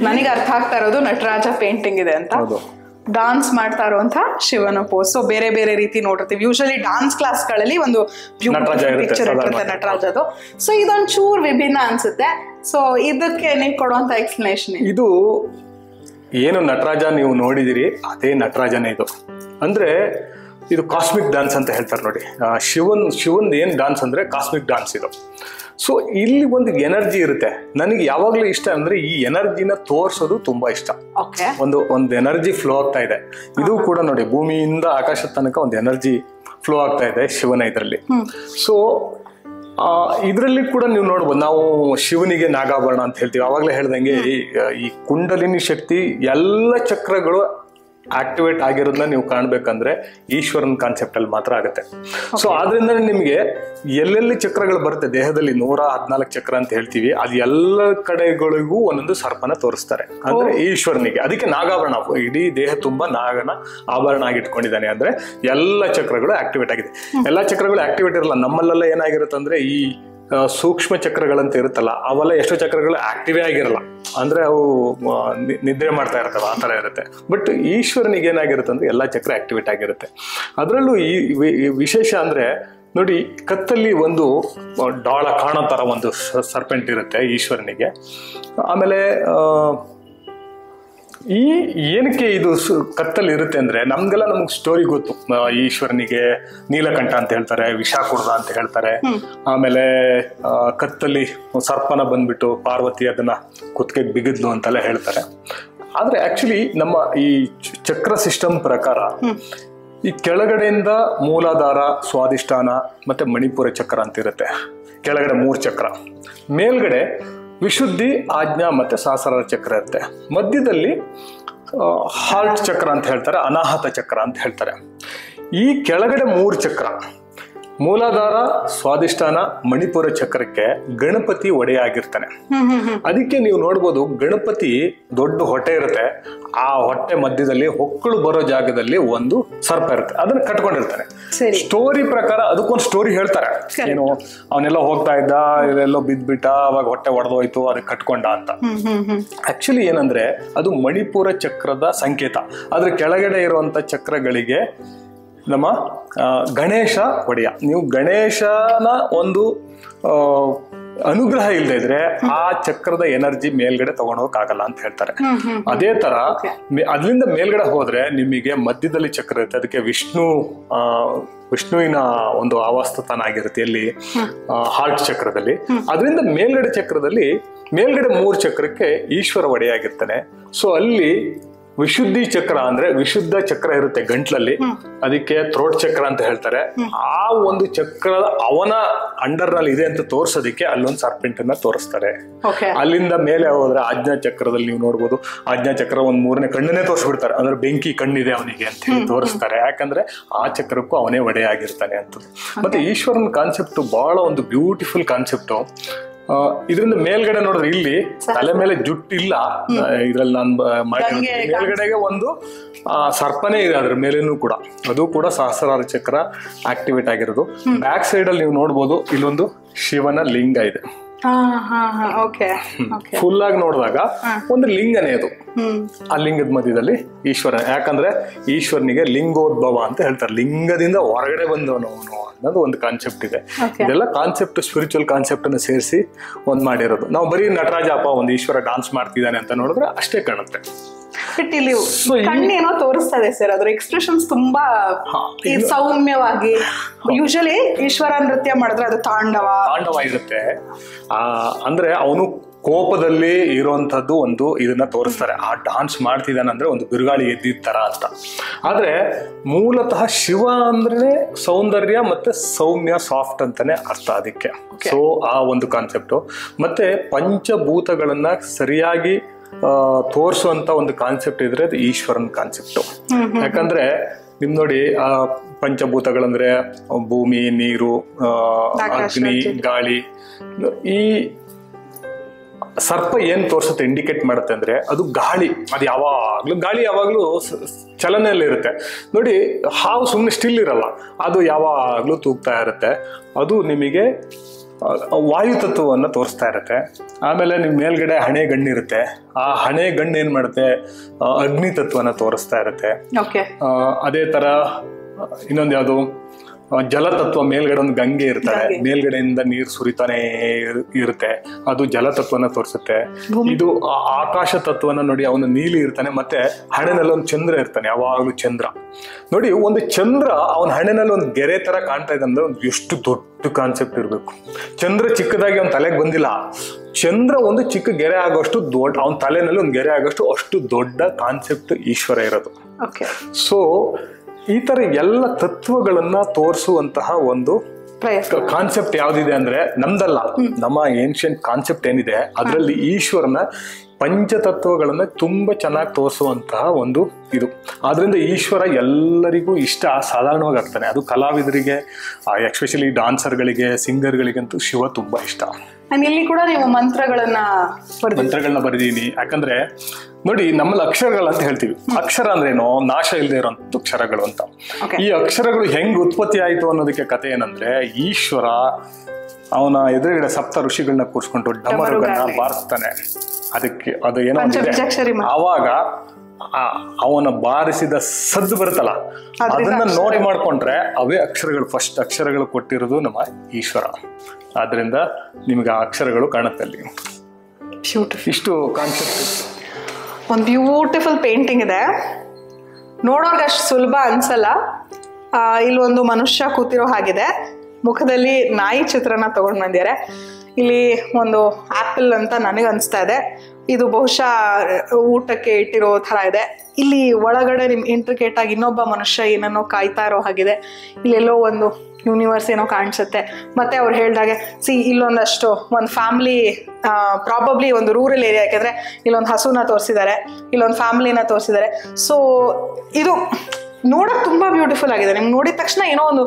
ನನಗೆ ಅರ್ಥ ಆಗ್ತಾ ಇರೋದು ನಟರಾಜ ಪೇಂಟಿಂಗ್ ಇದೆ ಅಂತ. ಡಾನ್ಸ್ ಮಾಡ್ತಾ ಇರುವಂತ ಶಿವನ ಪೋಸ್. ಸೊ ಬೇರೆ ಬೇರೆ ರೀತಿ ನೋಡಿರ್ತೀವಿ. ಯೂಶಲಿ ಡಾನ್ಸ್ ಕ್ಲಾಸ್ಗಳಲ್ಲಿ ಒಂದು ಪಿಕ್ಚರ್ ಇರುತ್ತೆ ನಟರಾಜದು. ಸೊ ಇದೊಂದು ಚೂರ್ ವಿಭಿನ್ನ ಅನ್ಸುತ್ತೆ. ಸೊ ಇದಕ್ಕೆ ನೀವು ಕೊಡುವಂತ ಎಕ್ಸ್ಪ್ಲನೇಷನ್? ಇದು ಏನು ನಟರಾಜ ನೀವು ನೋಡಿದಿರಿ ಅದೇ ನಟರಾಜನೇ ಇದು. ಅಂದ್ರೆ ಇದು ಕಾಸ್ಮಿಕ್ ಡಾನ್ಸ್ ಅಂತ ಹೇಳ್ತಾರೆ ನೋಡಿ. ಶಿವನ್ ಏನ್ ಡಾನ್ಸ್ ಅಂದ್ರೆ ಕಾಸ್ಮಿಕ್ ಡಾನ್ಸ್ ಇದು. ಸೊ ಇಲ್ಲಿ ಒಂದು ಎನರ್ಜಿ ಇರುತ್ತೆ. ನನಗೆ ಯಾವಾಗ್ಲೂ ಇಷ್ಟ ಅಂದ್ರೆ ಈ ಎನರ್ಜಿನ ತೋರ್ಸೋದು ತುಂಬಾ ಇಷ್ಟ. ಒಂದು ಎನರ್ಜಿ ಫ್ಲೋ ಆಗ್ತಾ ಇದೆ. ಇದು ಕೂಡ ನೋಡಿ, ಭೂಮಿಯಿಂದ ಆಕಾಶದ ತನಕ ಒಂದು ಎನರ್ಜಿ ಫ್ಲೋ ಆಗ್ತಾ ಇದೆ ಶಿವನ ಇದರಲ್ಲಿ. ಸೊ ಇದರಲ್ಲಿ ಕೂಡ ನೀವು ನೋಡ್ಬೋದು, ನಾವು ಶಿವನಿಗೆ ನಾಗಾಭರಣ ಅಂತ ಹೇಳ್ತೀವಿ. ಆವಾಗಲೇ ಹೇಳ್ದಂಗೆ ಈ ಕುಂಡಲಿನಿ ಶಕ್ತಿ ಎಲ್ಲ ಚಕ್ರಗಳು ಆಕ್ಟಿವೇಟ್ ಆಗಿರೋದನ್ನ ನೀವು ಕಾಣ್ಬೇಕಂದ್ರೆ ಈಶ್ವರನ್ ಕಾನ್ಸೆಪ್ಟ್ ಅಲ್ಲಿ ಮಾತ್ರ ಆಗುತ್ತೆ. ಸೊ ಆದ್ರಿಂದ ನಿಮ್ಗೆ ಎಲ್ಲೆಲ್ಲಿ ಚಕ್ರಗಳು ಬರುತ್ತೆ ದೇಹದಲ್ಲಿ, 114 ಚಕ್ರ ಅಂತ ಹೇಳ್ತೀವಿ, ಅದು ಎಲ್ಲ ಕಡೆಗಳಿಗೂ ಒಂದೊಂದು ಸರ್ಪನ ತೋರಿಸ್ತಾರೆ. ಅಂದ್ರೆ ಈಶ್ವರನಿಗೆ. ಅದಕ್ಕೆ ನಾಗಾಭರಣ, ಇಡೀ ದೇಹ ತುಂಬಾ ನಾಗನ ಆಭರಣ ಆಗಿಟ್ಕೊಂಡಿದ್ದಾನೆ. ಅಂದ್ರೆ ಎಲ್ಲ ಚಕ್ರಗಳು ಆಕ್ಟಿವೇಟ್ ಆಗಿದೆ. ಎಲ್ಲಾ ಚಕ್ರಗಳು ಆಕ್ಟಿವೇಟ್ ಇರಲ್ಲ. ನಮ್ಮಲ್ಲೆಲ್ಲ ಏನಾಗಿರುತ್ತೆ ಅಂದ್ರೆ ಈ ಸೂಕ್ಷ್ಮ ಚಕ್ರಗಳಂತ ಇರುತ್ತಲ್ಲ, ಅವೆಲ್ಲ ಎಷ್ಟೋ ಚಕ್ರಗಳು ಆಕ್ಟಿವೇ ಆಗಿರಲ್ಲ. ಅಂದ್ರೆ ಅವು ನಿದ್ರೆ ಮಾಡ್ತಾ ಇರ್ತವೆ, ಆ ತರ ಇರುತ್ತೆ. ಬಟ್ ಈಶ್ವರನಿಗೆ ಏನಾಗಿರುತ್ತೆ ಅಂದ್ರೆ ಎಲ್ಲಾ ಚಕ್ರ ಆಕ್ಟಿವೇಟ್ ಆಗಿರುತ್ತೆ. ಅದರಲ್ಲೂ ಈ ವಿಶೇಷ ಅಂದ್ರೆ ನೋಡಿ, ಕತ್ತಲ್ಲಿ ಒಂದು ಡಾಳ ಕಾಣೋ ತರ ಒಂದು ಸರ್ಪೆಂಟ್ ಇರುತ್ತೆ ಈಶ್ವರನಿಗೆ. ಆಮೇಲೆ ಈ ಏನಕ್ಕೆ ಇದು ಕತ್ತಲ್ಲಿ ಇರುತ್ತೆ ಅಂದ್ರೆ ನಮ್ಗೆ ಸ್ಟೋರಿ ಗೊತ್ತು. ಈಶ್ವರನಿಗೆ ನೀಲಕಂಠ ಅಂತ ಹೇಳ್ತಾರೆ, ವಿಷ ಕುಡ್ದ ಅಂತ ಹೇಳ್ತಾರೆ. ಆಮೇಲೆ ಕತ್ತಲ್ಲಿ ಸರ್ಪನ ಬಂದ್ಬಿಟ್ಟು ಪಾರ್ವತಿ ಅದನ್ನ ಕುತ್ತಿಗೆಗೆ ಬಿಗಿದ್ಲು ಅಂತೆಲ್ಲ ಹೇಳ್ತಾರೆ. ಆದ್ರೆ ಆಕ್ಚುಲಿ ನಮ್ಮ ಈ ಚಕ್ರ ಸಿಸ್ಟಮ್ ಪ್ರಕಾರ ಈ ಕೆಳಗಡೆಯಿಂದ ಮೂಲಾಧಾರ, ಸ್ವಾಧಿಷ್ಠಾನ ಮತ್ತೆ ಮಣಿಪುರ ಚಕ್ರ ಅಂತ ಇರುತ್ತೆ. ಕೆಳಗಡೆ 3 ಚಕ್ರ, ಮೇಲ್ಗಡೆ ವಿಶುದ್ಧಿ, ಆಜ್ಞಾ ಮತ್ತೆ ಸಹಸ್ರಾರ ಚಕ್ರ ಇರುತ್ತೆ. ಮಧ್ಯದಲ್ಲಿ ಹಾರ್ಟ್ ಚಕ್ರ ಅಂತ ಹೇಳ್ತಾರೆ, ಅನಾಹತ ಚಕ್ರ ಅಂತ ಹೇಳ್ತಾರೆ. ಈ ಕೆಳಗಡೆ 3 ಚಕ್ರ, ಮೂಲಾಧಾರ, ಸ್ವಾಧಿಷ್ಠಾನ, ಮಣಿಪುರ ಚಕ್ರಕ್ಕೆ ಗಣಪತಿ ಒಡೆಯಾಗಿರ್ತಾನೆ. ಅದಕ್ಕೆ ನೀವು ನೋಡ್ಬೋದು, ಗಣಪತಿ ದೊಡ್ಡ ಹೊಟ್ಟೆ ಇರುತ್ತೆ, ಆ ಹೊಟ್ಟೆ ಮಧ್ಯದಲ್ಲಿ ಹೊಕ್ಕಳು ಬರೋ ಜಾಗದಲ್ಲಿ ಒಂದು ಸರ್ಪ ಇರುತ್ತೆ, ಅದನ್ನ ಕಟ್ಕೊಂಡಿರ್ತಾನೆ. ಸ್ಟೋರಿ ಪ್ರಕಾರ ಅದಕ್ಕೊಂದು ಸ್ಟೋರಿ ಹೇಳ್ತಾರೆ. ಏನು, ಅವನೆಲ್ಲ ಹೋಗ್ತಾ ಇದ್ದ, ಇದೆಲ್ಲೋ ಬಿದ್ಬಿಟ್ಟ, ಅವಾಗ ಹೊಟ್ಟೆ ಒಡೆದೋಯ್ತು, ಅದಕ್ಕೆ ಕಟ್ಕೊಂಡ ಅಂತ. ಆಕ್ಚುಲಿ ಏನಂದ್ರೆ ಅದು ಮಣಿಪುರ ಚಕ್ರದ ಸಂಕೇತ. ಅದ್ರ ಕೆಳಗಡೆ ಇರುವಂತ ಚಕ್ರಗಳಿಗೆ ನಮ್ಮ ಗಣೇಶ ಒಡೆಯ. ನೀವು ಗಣೇಶನ ಒಂದು ಅನುಗ್ರಹ ಇಲ್ಲದೆ ಇದ್ರೆ ಆ ಚಕ್ರದ ಎನರ್ಜಿ ಮೇಲ್ಗಡೆ ತಗೊಂಡೋಗಕ್ಕಾಗಲ್ಲ ಅಂತ ಹೇಳ್ತಾರೆ. ಅದೇ ತರ ಅದ್ರಿಂದ ಮೇಲ್ಗಡೆ ಹೋದ್ರೆ ನಿಮಗೆ ಮಧ್ಯದಲ್ಲಿ ಚಕ್ರ ಇರುತ್ತೆ, ಅದಕ್ಕೆ ವಿಷ್ಣುವಿನ ಒಂದು ಆವಾಸಸ್ಥಾನ ಆಗಿರುತ್ತೆ. ಎಲ್ಲಿ? ಹಾರ್ಟ್ ಚಕ್ರದಲ್ಲಿ. ಅದರಿಂದ ಮೇಲ್ಗಡೆ ಚಕ್ರದಲ್ಲಿ ಮೇಲ್ಗಡೆ 3 ಚಕ್ರಕ್ಕೆ ಈಶ್ವರ ಒಡೆಯಾಗಿರ್ತಾನೆ. ಸೊ ಅಲ್ಲಿ ವಿಶುದ್ಧಿ ಚಕ್ರ ಅಂದ್ರೆ ವಿಶುದ್ಧ ಚಕ್ರ ಇರುತ್ತೆ ಗಂಟ್ಲಲ್ಲಿ, ಅದಕ್ಕೆ ಥ್ರೋಟ್ ಚಕ್ರ ಅಂತ ಹೇಳ್ತಾರೆ. ಆ ಒಂದು ಚಕ್ರ ಅವನ ಅಂಡರ್ ನಲ್ಲಿ ಇದೆ ಅಂತ ತೋರ್ಸೋದಕ್ಕೆ ಅಲ್ಲೊಂದು ಸರ್ಪೆಂಟ್ ಅನ್ನ ತೋರಿಸ್ತಾರೆ. ಅಲ್ಲಿಂದ ಮೇಲೆ ಹೋದ್ರೆ ಆಜ್ಞಾ ಚಕ್ರದಲ್ಲಿ ನೀವು ನೋಡ್ಬೋದು, ಆಜ್ಞಾ ಚಕ್ರ ಒಂದು 3ನೇ ಕಣ್ಣನ್ನೇ ತೋರಿಸ್ಬಿಡ್ತಾರೆ. ಅಂದ್ರೆ ಬೆಂಕಿ ಕಣ್ಣಿದೆ ಅವನಿಗೆ ಅಂತ ಹೇಳಿ ತೋರಿಸ್ತಾರೆ. ಯಾಕಂದ್ರೆ ಆ ಚಕ್ರಕ್ಕೂ ಅವನೇ ಒಡೆಯಾಗಿರ್ತಾನೆ ಅಂತ. ಮತ್ತೆ ಈಶ್ವರನ ಕಾನ್ಸೆಪ್ಟ್ ಬಹಳ ಒಂದು ಬ್ಯೂಟಿಫುಲ್ ಕಾನ್ಸೆಪ್ಟ್. ಇದರಿಂದ ಮೇಲ್ಗಡೆ ನೋಡಿದ್ರೆ ಇಲ್ಲಿ ತಲೆ ಮೇಲೆ ಜುಟ್ಟಿಲ್ಲ, ಇದ್ರಲ್ಲಿ ನಾನು ಮಾಡಿರೋ ಮೇಲ್ಗಡೆಗೆ ಒಂದು ಸರ್ಪನೇ ಇದೆ, ಅದ್ರ ಮೇಲೇನು ಕೂಡ ಅದು ಕೂಡ ಸಹಸ್ರಾರ ಚಕ್ರ ಆಕ್ಟಿವೇಟ್ ಆಗಿರೋದು. ಬ್ಯಾಕ್ ಸೈಡ್ ಅಲ್ಲಿ ನೀವು ನೋಡ್ಬೋದು, ಇಲ್ಲೊಂದು ಶಿವನ ಲಿಂಗ ಇದೆ. ಫುಲ್ ಆಗಿ ನೋಡಿದಾಗ ಒಂದು ಲಿಂಗನೇ ಅದು. ಆ ಲಿಂಗದ ಮಧ್ಯದಲ್ಲಿ ಈಶ್ವರ. ಯಾಕಂದ್ರೆ ಈಶ್ವರನಿಗೆ ಲಿಂಗೋದ್ಭವ ಅಂತ ಹೇಳ್ತಾರೆ, ಲಿಂಗದಿಂದ ಹೊರಗಡೆ ಬಂದವನು ಅನ್ನೋದು ಒಂದು ಕಾನ್ಸೆಪ್ಟ್ ಇದೆ. ಇದೆಲ್ಲ ಕಾನ್ಸೆಪ್ಟ್, ಸ್ಪಿರಿಚುವಲ್ ಕಾನ್ಸೆಪ್ಟ್ ಅನ್ನು ಸೇರಿಸಿ ಒಂದ್ ಮಾಡಿರೋದು. ನಾವು ಬರೀ ನಟರಾಜ ಅಪ್ಪ ಒಂದು ಈಶ್ವರ ಡಾನ್ಸ್ ಮಾಡ್ತಿದ್ದಾನೆ ಅಂತ ನೋಡಿದ್ರೆ ಅಷ್ಟೇ ಕಾಣುತ್ತೆ. ಇಲ್ಲಿ ಕಣ್ಣೇನೋ ತೋರಿಸ್ತದೆ ಸರ್, ಅದ್ರ ಎಕ್ಸ್ಪ್ರೆಷನ್ಸ್ ತುಂಬಾ ಸೌಮ್ಯವಾಗಿ. ಯೂಶಲಿ ಈಶ್ವರ ನೃತ್ಯ ಮಾಡಿದ್ರೆ ಅದು ತಾಂಡವ ಇರುತ್ತೆ. ಅಂದ್ರೆ ಅವನು ಕೋಪದಲ್ಲಿ ಇರುವಂತದ್ದು ಒಂದು ಇದನ್ನ ತೋರಿಸ್ತಾರೆ. ಆ ಡಾನ್ಸ್ ಮಾಡ್ತಿದ್ದಾನಂದ್ರೆ ಒಂದು ಬಿರುಗಾಳಿ ಎದ್ದಿದ ತರ ಅಂತ. ಆದ್ರೆ ಮೂಲತಃ ಶಿವ ಅಂದ್ರೆ ಸೌಂದರ್ಯ ಮತ್ತೆ ಸೌಮ್ಯ, ಸಾಫ್ಟ್ ಅಂತಾನೆ ಅರ್ಥ ಅದಕ್ಕೆ. ಸೊ ಆ ಒಂದು ಕಾನ್ಸೆಪ್ಟು. ಮತ್ತೆ ಪಂಚಭೂತಗಳನ್ನ ಸರಿಯಾಗಿ ತೋರಿಸುವಂತ ಒಂದು ಕಾನ್ಸೆಪ್ಟ್ ಇದ್ರೆ ಅದು ಈಶ್ವರನ್ ಕಾನ್ಸೆಪ್ಟ್. ಯಾಕಂದ್ರೆ ನಿಮ್ ನೋಡಿ ಪಂಚಭೂತಗಳಂದ್ರೆ ಭೂಮಿ, ನೀರು, ಅಗ್ನಿ, ಗಾಳಿ. ಈ ಸರ್ಪ ಏನ್ ತೋರ್ಸುತ್ತೆ, ಇಂಡಿಕೇಟ್ ಮಾಡುತ್ತೆ ಅಂದ್ರೆ ಅದು ಗಾಳಿ. ಅದು ಯಾವಾಗ್ಲೂ ಚಲನೆಯಲ್ಲಿ ಇರುತ್ತೆ ನೋಡಿ. ಹಾವು ಸುಮ್ಮನೆ ಸ್ಟಿಲ್ ಇರಲ್ಲ, ಅದು ಯಾವಾಗ್ಲೂ ತೂಗ್ತಾ ಇರುತ್ತೆ. ಅದು ನಿಮಗೆ ವಾಯು ತತ್ವವನ್ನು ತೋರಿಸ್ತಾ ಇರುತ್ತೆ. ಆಮೇಲೆ ನಿಮ್ ಮೇಲ್ಗಡೆ ಹಣೆ ಗಣ್ಣಿರುತ್ತೆ, ಆ ಹಣೆ ಗಣ್ಣು ಏನ್ ಮಾಡುತ್ತೆ, ಅಗ್ನಿ ತತ್ವನ ತೋರಿಸ್ತಾ ಇರುತ್ತೆ. ಅದೇ ತರ ಇನ್ನೊಂದು ಯಾವುದು, ಜಲತತ್ವ. ಮೇಲ್ಗಡೆ ಒಂದು ಗಂಗೆ ಇರ್ತಾರೆ, ಮೇಲ್ಗಡೆಯಿಂದ ನೀರು ಸುರಿತಾನೆ ಇರುತ್ತೆ, ಅದು ಜಲತತ್ವನ ತೋರಿಸುತ್ತೆ. ಇದು ಆಕಾಶ ತತ್ವನ ನೋಡಿ, ಅವನು ನೀಲಿ ಇರ್ತಾನೆ, ಮತ್ತೆ ಹಣೆನಲ್ಲಿ ಒಂದು ಚಂದ್ರ ಇರ್ತಾನೆ, ಯಾವಾಗಲೂ ಚಂದ್ರ. ನೋಡಿ, ಒಂದು ಚಂದ್ರ ಅವನ ಹಣೆನಲ್ಲಿ ಒಂದು ಗೆರೆ ತರ ಕಾಣ್ತಾ ಇದೆ ಅಂದ್ರೆ ಒಂದು ಎಷ್ಟು ದೊಡ್ಡ ಕಾನ್ಸೆಪ್ಟ್ ಇರಬೇಕು. ಚಂದ್ರ ಚಿಕ್ಕದಾಗಿ ಅವನ ತಲೆಗೆ ಬಂದಿಲ್ಲ, ಚಂದ್ರ ಒಂದು ಚಿಕ್ಕ ಗೆರೆ ಆಗೋಷ್ಟು ದೊಡ್ಡ, ಅವನ ತಲೆನಲ್ಲಿ ಒಂದು ಗೆರೆ ಆಗೋಷ್ಟು ಅಷ್ಟು ದೊಡ್ಡ ಕಾನ್ಸೆಪ್ಟ್ ಈಶ್ವರ ಇರೋದು. ಸೊ ಈ ತರ ಎಲ್ಲ ತತ್ವಗಳನ್ನ ತೋರಿಸುವಂತಹ ಒಂದು ಕಾನ್ಸೆಪ್ಟ್ ಯಾವ್ದಿದೆ ಅಂದ್ರೆ ನಮ್ದಲ್ಲ, ನಮ್ಮ ಏನ್ಷಿಯಂಟ್ ಕಾನ್ಸೆಪ್ಟ್ ಏನಿದೆ ಅದರಲ್ಲಿ ಈಶ್ವರನ ಪಂಚತತ್ವಗಳನ್ನ ತುಂಬಾ ಚೆನ್ನಾಗಿ ತೋರಿಸುವಂತಹ ಒಂದು ಇದು. ಆದ್ರಿಂದ ಈಶ್ವರ ಎಲ್ಲರಿಗೂ ಇಷ್ಟ ಸಾಧಾರಣವಾಗಿ ಆಗ್ತಾನೆ. ಅದು ಕಲಾವಿದರಿಗೆ, ಎಸ್ಪೆಷಲಿ ಡಾನ್ಸರ್ಗಳಿಗೆ, ಸಿಂಗರ್ಗಳಿಗಂತೂ ಶಿವ ತುಂಬಾ ಇಷ್ಟ. ಇಲ್ಲಿ ಕೂಡ ನೀವು ಮಂತ್ರಗಳನ್ನ ಬರೆದೀನಿ. ಯಾಕಂದ್ರೆ ನೋಡಿ, ನಮ್ಮಲ್ಲಿ ಅಕ್ಷರಗಳು ಅಂತ ಹೇಳ್ತೀವಿ. ಅಕ್ಷರ ಅಂದ್ರೇನು, ನಾಶ ಇಲ್ಲದೆ ಇರೋಂಥ ಅಕ್ಷರಗಳು ಅಂತ. ಈ ಅಕ್ಷರಗಳು ಹೆಂಗ್ ಉತ್ಪತ್ತಿ ಆಯ್ತು ಅನ್ನೋದಕ್ಕೆ ಕಥೆ ಏನಂದ್ರೆ, ಈಶ್ವರ ಅವನ ಎದುರುಗಡೆ ಸಪ್ತ ಋಷಿಗಳನ್ನ ಕೂರಿಸ್ಕೊಂಡು ಡಮರುಗಳನ್ನ ಬಾರಿಸ್ತಾನೆ. ಅದಕ್ಕೆ ಅದು ಏನೋ ಆವಾಗ ಅವನ ಬಾರಿಸಿದ ಸದ್ದು ಬರುತ್ತಲ್ಲ, ಅದನ್ನ ನೋಟ್ ಮಾಡ್ಕೊಂಡ್ರೆ ಅವೇ ಅಕ್ಷರಗಳು. ಫಸ್ಟ್ ಅಕ್ಷರಗಳು ಕೊಟ್ಟಿರೋದು ನಮ್ಮ ಈಶ್ವರ. ಆದ್ರಿಂದ ನಿಮ್ಗೆ ಆ ಅಕ್ಷರಗಳು ಕಾಣುತ್ತೆ ಅಲ್ಲಿ. ಇಷ್ಟು ಕಾನ್ಸೆಪ್ಟ್. ಒಂದು ಬ್ಯೂಟಿಫುಲ್ ಪೇಂಟಿಂಗ್ ಇದೆ, ನೋಡೋರ್ಗೆ ಅಷ್ಟು ಸುಲಭ ಅನ್ಸಲ್ಲ. ಇಲ್ಲೊಂದು ಮನುಷ್ಯ ಕೂತಿರೋ ಹಾಗಿದೆ, ಮುಖದಲ್ಲಿ ನಾಯಿ ಚಿತ್ರನ ತಗೊಂಡು ಬಂದಿದ್ದಾರೆ. ಇಲ್ಲಿ ಒಂದು ಆಪಲ್ ಅಂತ ನನಗೆ ಅನಿಸ್ತಾ ಇದೆ, ಇದು ಬಹುಶಃ ಊಟಕ್ಕೆ ಇಟ್ಟಿರೋ ಥರ ಇದೆ. ಇಲ್ಲಿ ಒಳಗಡೆ ನಿಮ್ಗೆ ಇಂಟ್ರಿಕೇಟ್ ಆಗಿ ಇನ್ನೊಬ್ಬ ಮನುಷ್ಯ ಏನನ್ನೋ ಕಾಯ್ತಾ ಇರೋ ಹಾಗಿದೆ. ಇಲ್ಲೆಲ್ಲೋ ಒಂದು ಯೂನಿವರ್ಸ್ ಏನೋ ಕಾಣಿಸುತ್ತೆ. ಮತ್ತೆ ಅವ್ರು ಹೇಳ್ದಾಗೆ ಇಲ್ಲೊಂದಷ್ಟು ಒಂದು ಫ್ಯಾಮ್ಲಿ, ಪ್ರಾಬಬ್ಲಿ ಒಂದು ರೂರಲ್ ಏರಿಯಾ, ಯಾಕೆಂದ್ರೆ ಇಲ್ಲೊಂದು ಹಸುನ ತೋರಿಸಿದ್ದಾರೆ, ಇಲ್ಲೊಂದು ಫ್ಯಾಮಿಲಿನ ತೋರಿಸಿದ್ದಾರೆ. ಸೊ ಇದು ನೋಡಕ್ ತುಂಬಾ ಬ್ಯೂಟಿಫುಲ್ ಆಗಿದೆ. ನಿಮ್ಗೆ ನೋಡಿದ ತಕ್ಷಣ ಏನೋ ಒಂದು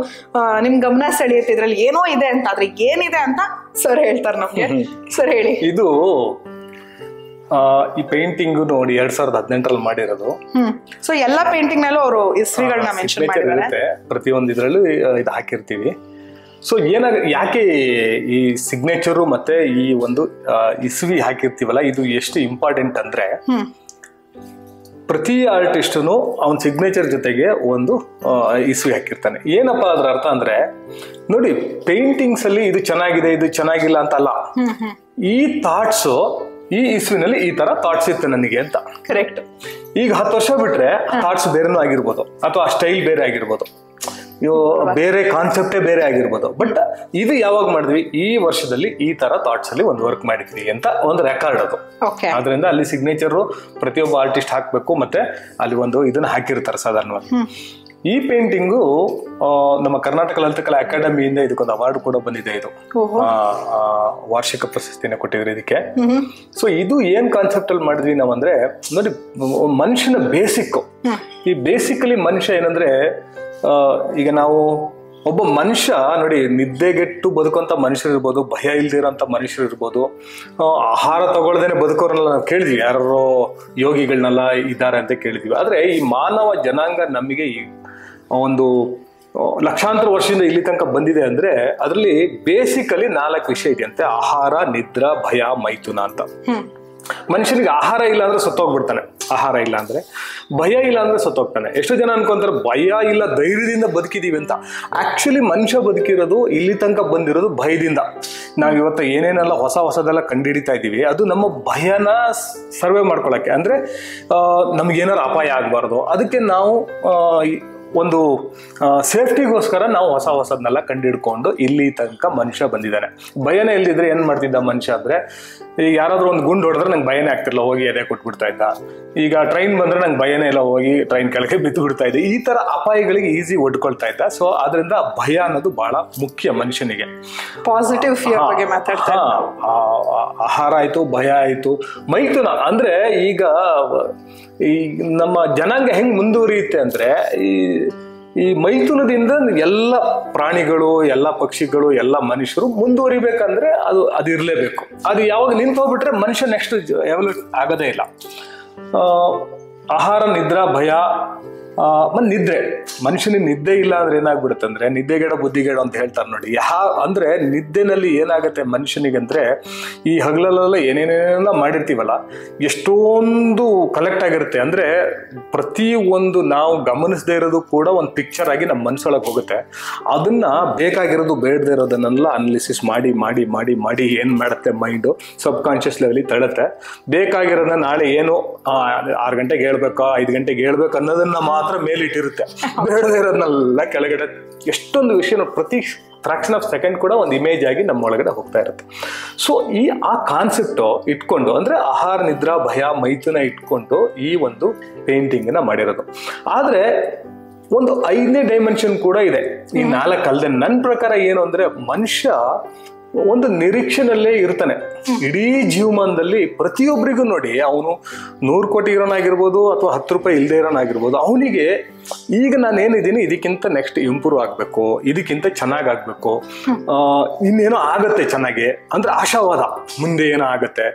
ನಿಮ್ ಗಮನ ಸೆಳೆಯುತ್ತೆ, ಇದ್ರಲ್ಲಿ ಏನೋ ಇದೆ ಅಂತ. ಆದ್ರೆ ಏನಿದೆ ಅಂತ ಸರ್ ಹೇಳ್ತಾರೆ ನಮ್ಗೆ. ಸರ್ ಹೇಳಿ. ಇದು ಈ ಪೇಂಟಿಂಗ್ ನೋಡಿ 2018 ಮಾಡಿರೋದು. ಸೊ ಎಲ್ಲಾ ಪೇಂಟಿಂಗ್ ನಲ್ಲೂ ಅವರು ಇಸ್ವಿಗಳನ್ನ ಮೆನ್ಷನ್ ಮಾಡಿದ್ದಾರೆ, ಪ್ರತಿಯೊಂದು ಇದ್ರಲ್ಲೂ ಇದು ಹಾಕಿರ್ತೀವಿ. ಸೊ ಯಾಕೆ ಈ ಸಿಗ್ನೇಚರು ಮತ್ತೆ ಈ ಒಂದು ಇಸ್ವಿ ಹಾಕಿರ್ತೀವಲ್ಲ, ಇದು ಎಷ್ಟು ಇಂಪಾರ್ಟೆಂಟ್ ಅಂದ್ರೆ, ಪ್ರತಿ ಆರ್ಟಿಸ್ಟನು ಅವನ ಸಿಗ್ನೇಚರ್ ಜೊತೆಗೆ ಒಂದು ಇಸ್ವಿ ಹಾಕಿರ್ತಾನೆ. ಏನಪ್ಪಾ ಅದ್ರ ಅರ್ಥ ಅಂದ್ರೆ, ನೋಡಿ ಪೇಂಟಿಂಗ್ಸ್ ಅಲ್ಲಿ ಇದು ಚೆನ್ನಾಗಿದೆ, ಇದು ಚೆನ್ನಾಗಿಲ್ಲ ಅಂತ ಅಲ್ಲ, ಈ ಥಾಟ್ಸ್ ಈ ಇಸ್ವಿನಲ್ಲಿ ಈ ತರ ಥಾಟ್ಸ್ ಇತ್ತು ನನಗೆ ಅಂತ. ಕರೆಕ್ಟ್. ಈಗ 10 ವರ್ಷ ಬಿಟ್ರೆ ಥಾಟ್ಸ್ ಬೇರೆನೂ ಆಗಿರ್ಬೋದು, ಅಥವಾ ಆ ಸ್ಟೈಲ್ ಬೇರೆ ಆಗಿರ್ಬೋದು, ಬೇರೆ ಕಾನ್ಸೆಪ್ಟೇ ಬೇರೆ ಆಗಿರ್ಬೋದು. ಬಟ್ ಇದು ಯಾವಾಗ ಮಾಡಿದ್ವಿ, ಈ ವರ್ಷದಲ್ಲಿ ಈ ತರ ಥಾಟ್ಸ್ ಅಲ್ಲಿ ಒಂದು ವರ್ಕ್ ಮಾಡಿದ್ವಿ ಅಂತ ಒಂದು ರೆಕಾರ್ಡ್ ಅದು. ಆದ್ರಿಂದ ಅಲ್ಲಿ ಸಿಗ್ನೇಚರ್ ಪ್ರತಿಯೊಬ್ಬ ಆರ್ಟಿಸ್ಟ್ ಹಾಕ್ಬೇಕು, ಮತ್ತೆ ಅಲ್ಲಿ ಒಂದು ಇದನ್ನ ಹಾಕಿರ್ತಾರೆ ಸಾಧಾರಣವಾಗಿ. ಈ ಪೇಂಟಿಂಗು ನಮ್ಮ ಕರ್ನಾಟಕ ಲಲಿತಕಲಾ ಅಕಾಡೆಮಿಯಿಂದ ಇದಕ್ಕೊಂದು ಅವಾರ್ಡ್ ಕೂಡ ಬಂದಿದೆ. ಇದು ವಾರ್ಷಿಕ ಪ್ರಶಸ್ತಿನ ಕೊಟ್ಟಿದ್ರು ಇದಕ್ಕೆ. ಸೊ ಇದು ಏನ್ ಕಾನ್ಸೆಪ್ಟ್ ಅಲ್ಲಿ ಮಾಡಿದ್ವಿ ನಾವಂದ್ರೆ, ನೋಡಿ ಮನುಷ್ಯನ ಬೇಸಿಕ್, ಈ ಬೇಸಿಕಲಿ ಮನುಷ್ಯ ಏನಂದ್ರೆ, ಈಗ ನಾವು ಒಬ್ಬ ಮನುಷ್ಯ ನೋಡಿ, ನಿದ್ದೆಗೆಟ್ಟು ಬದುಕುವಂತ ಮನುಷ್ಯರು ಇರ್ಬೋದು, ಭಯ ಇಲ್ದಿರೋಂಥ ಮನುಷ್ಯರು ಇರ್ಬೋದು, ಆಹಾರ ತಗೊಳ್ದೇನೆ ಬದುಕೋರನ್ನೆಲ್ಲ ನಾವು ಕೇಳಿದ್ವಿ, ಯಾರೋ ಯೋಗಿಗಳನ್ನೆಲ್ಲ ಇದ್ದಾರೆ ಅಂತ ಕೇಳಿದ್ವಿ. ಆದ್ರೆ ಈ ಮಾನವ ಜನಾಂಗ ನಮಗೆ ಈ ಒಂದು ಲಕ್ಷಾಂತರ ವರ್ಷದಿಂದ ಇಲ್ಲಿ ತನಕ ಬಂದಿದೆ ಅಂದ್ರೆ, ಅದರಲ್ಲಿ ಬೇಸಿಕಲಿ 4 ವಿಷಯ ಇದೆಯಂತೆ: ಆಹಾರ, ನಿದ್ರಾ, ಭಯ, ಮೈಥುನ ಅಂತ. ಮನುಷ್ಯನಿಗೆ ಆಹಾರ ಇಲ್ಲ ಅಂದ್ರೆ ಸತ್ತೋಗ್ಬಿಡ್ತಾನೆ, ಆಹಾರ ಇಲ್ಲ ಅಂದ್ರೆ, ಭಯ ಇಲ್ಲ ಅಂದ್ರೆ ಸತ್ತೋಗ್ತಾನೆ. ಎಷ್ಟೋ ಜನ ಅನ್ಕೊಂತಾರೆ ಭಯ ಇಲ್ಲ, ಧೈರ್ಯದಿಂದ ಬದುಕಿದೀವಿ ಅಂತ. ಆಕ್ಚುಲಿ ಮನುಷ್ಯ ಬದುಕಿರೋದು, ಇಲ್ಲಿ ತನಕ ಬಂದಿರೋದು ಭಯದಿಂದ. ನಾವ್ ಇವತ್ತು ಏನೇನೆಲ್ಲ ಹೊಸದೆಲ್ಲ ಕಂಡುಹಿಡಿತಾ ಇದೀವಿ, ಅದು ನಮ್ಮ ಭಯನ ಸರ್ವೆ ಮಾಡ್ಕೊಳಕ್ಕೆ. ಅಂದ್ರೆ ನಮ್ಗೇನಾರು ಅಪಾಯ ಆಗ್ಬಾರ್ದು, ಅದಕ್ಕೆ ನಾವು ಒಂದು ಸೇಫ್ಟಿಗೋಸ್ಕರ ನಾವು ಹೊಸದನ್ನೆಲ್ಲ ಕಂಡಿಡ್ಕೊಂಡು ಇಲ್ಲಿ ತನಕ ಮನುಷ್ಯ ಬಂದಿದ್ದಾನೆ. ಭಯನೇ ಇಲ್ದಿದ್ರೆ ಏನ್ ಮಾಡ್ತಿದ್ದ ಮನುಷ್ಯ ಅಂದ್ರೆ, ಈಗ ಯಾರಾದ್ರೂ ಒಂದು ಗುಂಡು ಹೊಡೆದ್ರೆ ನಂಗೆ ಭಯನೇ ಆಗ್ತಿರ್ಲಿಲ್ಲ, ಹೋಗಿ ಎದೆ ಕೊಟ್ಬಿಡ್ತಾ ಇದ್ದ. ಈಗ ಟ್ರೈನ್ ಬಂದ್ರೆ ನಂಗೆ ಭಯನೇ ಇಲ್ಲ, ಹೋಗಿ ಟ್ರೈನ್ ಕೆಳಗೆ ಬಿದ್ದು ಬಿಡ್ತಾ ಇದ್ದೆ. ಈ ತರ ಅಪಾಯಗಳಿಗೆ ಈಸಿ ಒಡ್ಕೊಳ್ತಾ ಇದ್ದ. ಸೊ ಆದ್ರಿಂದ ಭಯ ಅನ್ನೋದು ಬಹಳ ಮುಖ್ಯ ಮನುಷ್ಯನಿಗೆ. ಪಾಸಿಟಿವ್ ಫಿಯರ್ ಬಗ್ಗೆ ಮಾತಾಡ್ತಾ ಆಹಾರ ಆಯ್ತು, ಭಯ ಆಯ್ತು, ಮೈಥುನ ಅಂದ್ರೆ ಈಗ ಈ ನಮ್ಮ ಜನಾಂಗ ಹೆಂಗ್ ಮುಂದುವರಿಯುತ್ತೆ ಅಂದ್ರೆ ಈ ಮೈಥುನದಿಂದ ಎಲ್ಲ ಪ್ರಾಣಿಗಳು, ಎಲ್ಲ ಪಕ್ಷಿಗಳು, ಎಲ್ಲ ಮನುಷ್ಯರು ಮುಂದುವರಿಬೇಕಂದ್ರೆ ಅದು ಇರಲೇಬೇಕು. ಅದು ಯಾವಾಗ ನಿಂತೋಗ್ಬಿಟ್ರೆ ಮನುಷ್ಯ ನೆಕ್ಸ್ಟ್ ಯಾವಾಗಲೂ ಆಗೋದೇ ಇಲ್ಲ. ಆಹಾರ, ನಿದ್ರಾ, ಭಯ, ನಿದ್ರೆ. ಮನುಷ್ಯನಿಗೆ ನಿದ್ದೆ ಇಲ್ಲ ಅಂದ್ರೆ ಏನಾಗ್ಬಿಡುತ್ತೆ ಅಂದ್ರೆ ನಿದ್ದೆಗೇಡ ಬುದ್ಧಿಗೇಡ ಅಂತ ಹೇಳ್ತಾರೆ ನೋಡಿ. ಅಂದ್ರೆ ನಿದ್ದೆನಲ್ಲಿ ಏನಾಗತ್ತೆ ಮನುಷ್ಯನಿಗೆ ಅಂದ್ರೆ, ಈ ಹಗಲಲ್ಲೆಲ್ಲ ಏನೇನೇನೆಲ್ಲ ಮಾಡಿರ್ತೀವಲ್ಲ, ಎಷ್ಟೊಂದು ಕಲೆಕ್ಟ್ ಆಗಿರುತ್ತೆ. ಅಂದ್ರೆ ಪ್ರತಿ ಒಂದು ನಾವು ಗಮನಿಸದೇ ಇರೋದು ಕೂಡ ಒಂದು ಪಿಕ್ಚರ್ ಆಗಿ ನಮ್ಮ ಮನಸ್ಸೊಳಗೆ ಹೋಗುತ್ತೆ. ಅದನ್ನ ಬೇಕಾಗಿರೋದು ಬೇಡದೇ ಇರೋದನ್ನೆಲ್ಲ ಅನಾಲಿಸಿಸ್ ಮಾಡಿ ಮಾಡಿ ಮಾಡಿ ಮಾಡಿ ಏನ್ ಮಾಡುತ್ತೆ ಮೈಂಡು, ಸಬ್ ಕಾನ್ಶಿಯಸ್ ಲೆವೆಲಿಗೆ ತಳುತ್ತೆ. ಬೇಕಾಗಿರೋದನ್ನ ನಾಳೆ ಏನು 6 ಗಂಟೆಗೆ ಹೇಳ್ಬೇಕಾ 5 ಗಂಟೆಗೆ ಹೇಳ್ಬೇಕು ಅನ್ನೋದನ್ನ ಮಾತ್ರ ಮೇಲಿಟ್ಟಿರುತ್ತೆ. ಬೇಡದೇ ಇರೋದನ್ನೆಲ್ಲ ಕೆಳಗಡೆ ಎಷ್ಟೊಂದು ವಿಷಯ ಪ್ರತಿ ಫ್ರಾಕ್ಷನ್ ಆಫ್ ಸೆಕೆಂಡ್ ಕೂಡ ಒಂದು ಇಮೇಜ್ ಆಗಿ ನಮ್ಮ ಒಳಗಡೆ ಹೋಗ್ತಾ ಇರುತ್ತೆ. ಸೊ ಆ ಕಾನ್ಸೆಪ್ಟ್ ಇಟ್ಕೊಂಡು, ಅಂದ್ರೆ ಆಹಾರ, ನಿದ್ರಾ, ಭಯ, ಮೈಥುನ ಇಟ್ಕೊಂಡು ಈ ಒಂದು ಪೇಂಟಿಂಗ್ ನ ಮಾಡಿರೋದು. ಆದ್ರೆ ಒಂದು 5ನೇ ಡೈಮೆನ್ಷನ್ ಕೂಡ ಇದೆ ಈ 4 ಅಲ್ಲದೆ. ನನ್ನ ಪ್ರಕಾರ ಏನು ಅಂದ್ರೆ, ಮನುಷ್ಯ ಒಂದು ನಿರೀಕ್ಷೆನಲ್ಲೇ ಇರ್ತಾನೆ ಇಡೀ ಜೀವಮಾನದಲ್ಲಿ. ಪ್ರತಿಯೊಬ್ಬರಿಗೂ ನೋಡಿ, ಅವನು 100 ಕೋಟಿ ಇರೋನಾಗಿರ್ಬೋದು ಅಥವಾ 10 ರೂಪಾಯಿ ಇಲ್ಲದೆ ಇರೋನಾಗಿರ್ಬೋದು, ಅವನಿಗೆ ಈಗ ನಾನೇನಿದ್ದೀನಿ ಇದಕ್ಕಿಂತ ನೆಕ್ಸ್ಟ್ ಇಂಪ್ರೂವ್ ಆಗಬೇಕು, ಇದಕ್ಕಿಂತ ಚೆನ್ನಾಗಾಗಬೇಕು, ಇನ್ನೇನೋ ಆಗತ್ತೆ ಚೆನ್ನಾಗಿ ಅಂದ್ರೆ ಆಶಾವಾದ, ಮುಂದೆ ಏನೋ ಆಗತ್ತೆ.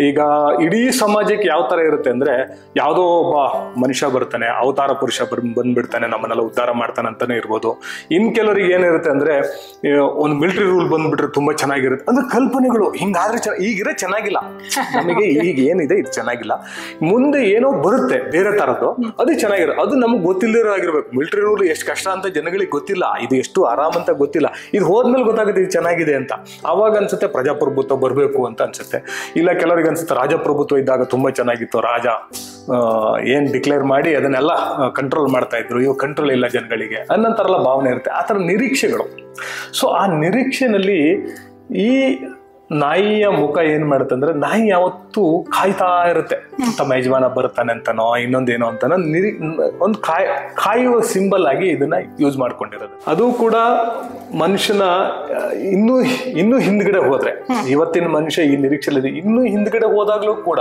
ಈಗ ಇಡೀ ಸಮಾಜಕ್ಕೆ ಯಾವ ತರ ಇರುತ್ತೆ ಅಂದ್ರೆ, ಯಾವುದೋ ಒಬ್ಬ ಮನುಷ್ಯ ಬರ್ತಾನೆ, ಅವತಾರ ಪುರುಷ ಬಂದ್ಬಿಡ್ತಾನೆ, ನಮ್ಮನ್ನೆಲ್ಲ ಉದ್ಧಾರ ಮಾಡ್ತಾನೆ ಅಂತಾನೆ ಇರ್ಬೋದು. ಇನ್ ಕೆಲವರಿಗೆ ಏನಿರುತ್ತೆ ಅಂದ್ರೆ, ಒಂದು ಮಿಲಿಟರಿ ರೂಲ್ ಬಂದ್ಬಿಟ್ರೆ ತುಂಬಾ ಚೆನ್ನಾಗಿರುತ್ತೆ ಅಂದ್ರೆ ಕಲ್ಪನೆಗಳು. ಹಿಂಗಾದ್ರೆ ಈಗಿರೋ ಚೆನ್ನಾಗಿಲ್ಲ, ನಮಗೆ ಈಗ ಏನಿದೆ ಇದು ಚೆನ್ನಾಗಿಲ್ಲ, ಮುಂದೆ ಏನೋ ಬರುತ್ತೆ ಬೇರೆ ತರದ್ದು, ಅದು ಚೆನ್ನಾಗಿರೋ, ಅದು ನಮ್ಗೆ ಗೊತ್ತಿಲ್ಲದಿರೋ ಆಗಿರ್ಬೇಕು. ಮಿಲಿಟರಿ ರೂಲ್ ಎಷ್ಟು ಕಷ್ಟ ಅಂತ ಜನಗಳಿಗೆ ಗೊತ್ತಿಲ್ಲ, ಇದು ಎಷ್ಟು ಆರಾಮ್ ಅಂತ ಗೊತ್ತಿಲ್ಲ. ಇದು ಹೋದ್ಮೇಲೆ ಗೊತ್ತಾಗುತ್ತೆ ಇದು ಚೆನ್ನಾಗಿದೆ ಅಂತ. ಅವಾಗ ಅನ್ಸುತ್ತೆ ಪ್ರಜಾಪ್ರಭುತ್ವ ಬರಬೇಕು ಅಂತ ಅನ್ಸುತ್ತೆ. ಇಲ್ಲ ಕೆಲವರಿಗೆ ಅನ್ಸುತ್ತೆ ರಾಜಪ್ರಭುತ್ವ ಇದ್ದಾಗ ತುಂಬಾ ಚೆನ್ನಾಗಿತ್ತು, ರಾಜ ಏನ್ ಡಿಕ್ಲೇರ್ ಮಾಡಿ ಅದನ್ನೆಲ್ಲ ಕಂಟ್ರೋಲ್ ಮಾಡ್ತಾ ಇದ್ರು, ಇವಾಗ ಕಂಟ್ರೋಲ್ ಇಲ್ಲ ಜನಗಳಿಗೆ ಅನ್ನೋಂಥರಲ್ಲ ಭಾವನೆ ಇರುತ್ತೆ. ಆ ಥರ ನಿರೀಕ್ಷೆಗಳು. ಸೊ ಆ ನಿರೀಕ್ಷೆನಲ್ಲಿ ಈ ನಾಯಿಯ ಮುಖ ಏನ್ ಮಾಡುತ್ತೆ ಅಂದ್ರೆ, ನಾಯಿ ಯಾವತ್ತೂ ಕಾಯ್ತಾ ಇರುತ್ತೆ ತಮ್ಮ ಯಜಮಾನ ಬರ್ತಾನೆ ಅಂತನೋ ಇನ್ನೊಂದೇನೋ ಅಂತನೋ ಒಂದು ಕಾಯುವ ಸಿಂಬಲ್ ಆಗಿ ಇದನ್ನ ಯೂಸ್ ಮಾಡ್ಕೊಂಡಿರೋದು. ಅದು ಕೂಡ ಮನುಷ್ಯನ ಇನ್ನೂ ಹಿಂದ್ಗಡೆ ಹೋದ್ರೆ, ಇವತ್ತಿನ ಮನುಷ್ಯ ಈ ನಿರೀಕ್ಷೆಯಲ್ಲಿ ಇನ್ನೂ ಹಿಂದ್ಗಡೆ ಹೋದಾಗ್ಲೂ ಕೂಡ,